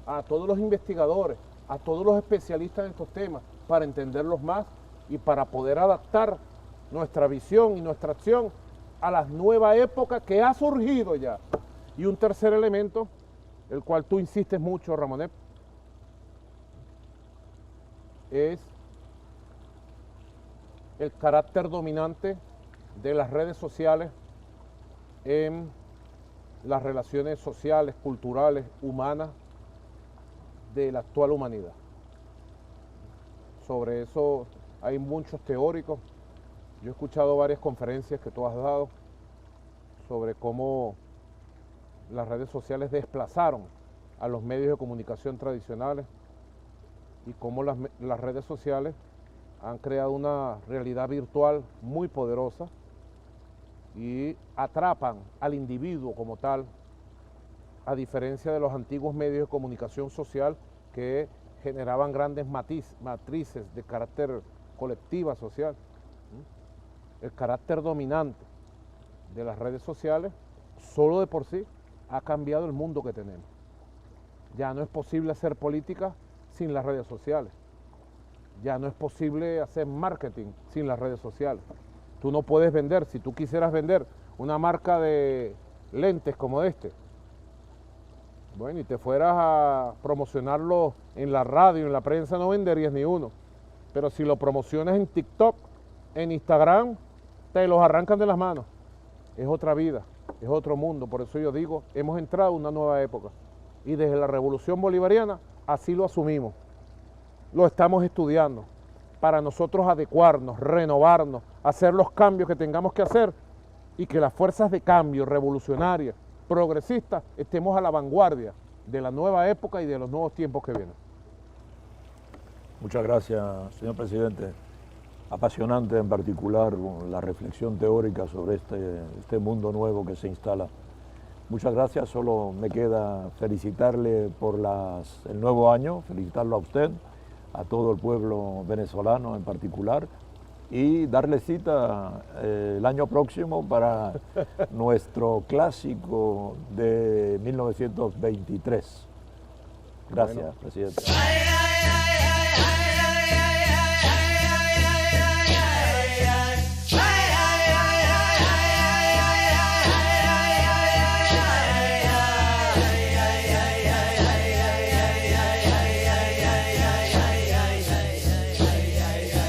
Speaker 3: a todos los investigadores, a todos los especialistas en estos temas, para entenderlos más y para poder adaptar nuestra visión y nuestra acción a la nueva época que ha surgido ya. Y un tercer elemento, el cual tú insistes mucho, Ramonet, es el carácter dominante de las redes sociales en las relaciones sociales, culturales, humanas de la actual humanidad. Sobre eso hay muchos teóricos. Yo he escuchado varias conferencias que tú has dado sobre cómo las redes sociales desplazaron a los medios de comunicación tradicionales y cómo las redes sociales han creado una realidad virtual muy poderosa y atrapan al individuo como tal, a diferencia de los antiguos medios de comunicación social que generaban grandes matrices de carácter colectiva social. El carácter dominante de las redes sociales, solo de por sí, ha cambiado el mundo que tenemos. Ya no es posible hacer política sin las redes sociales. Ya no es posible hacer marketing sin las redes sociales. Tú no puedes vender, si tú quisieras vender una marca de lentes como este, bueno, y te fueras a promocionarlo en la radio, en la prensa, no venderías ni uno. Pero si lo promocionas en TikTok, en Instagram, te los arrancan de las manos. Es otra vida, es otro mundo. Por eso yo digo, hemos entrado en una nueva época. Y desde la Revolución Bolivariana, así lo asumimos. Lo estamos estudiando para nosotros adecuarnos, renovarnos, hacer los cambios que tengamos que hacer y que las fuerzas de cambio revolucionarias, progresistas, estemos a la vanguardia de la nueva época y de los nuevos tiempos que vienen.
Speaker 2: Muchas gracias, señor presidente. Apasionante en particular la reflexión teórica sobre este mundo nuevo que se instala. Muchas gracias, solo me queda felicitarle por el nuevo año, felicitarlo a usted, a todo el pueblo venezolano en particular, y darle cita el año próximo para nuestro clásico de 1923. Gracias,
Speaker 3: Bueno.
Speaker 2: presidente.
Speaker 5: Ay, ay, ay,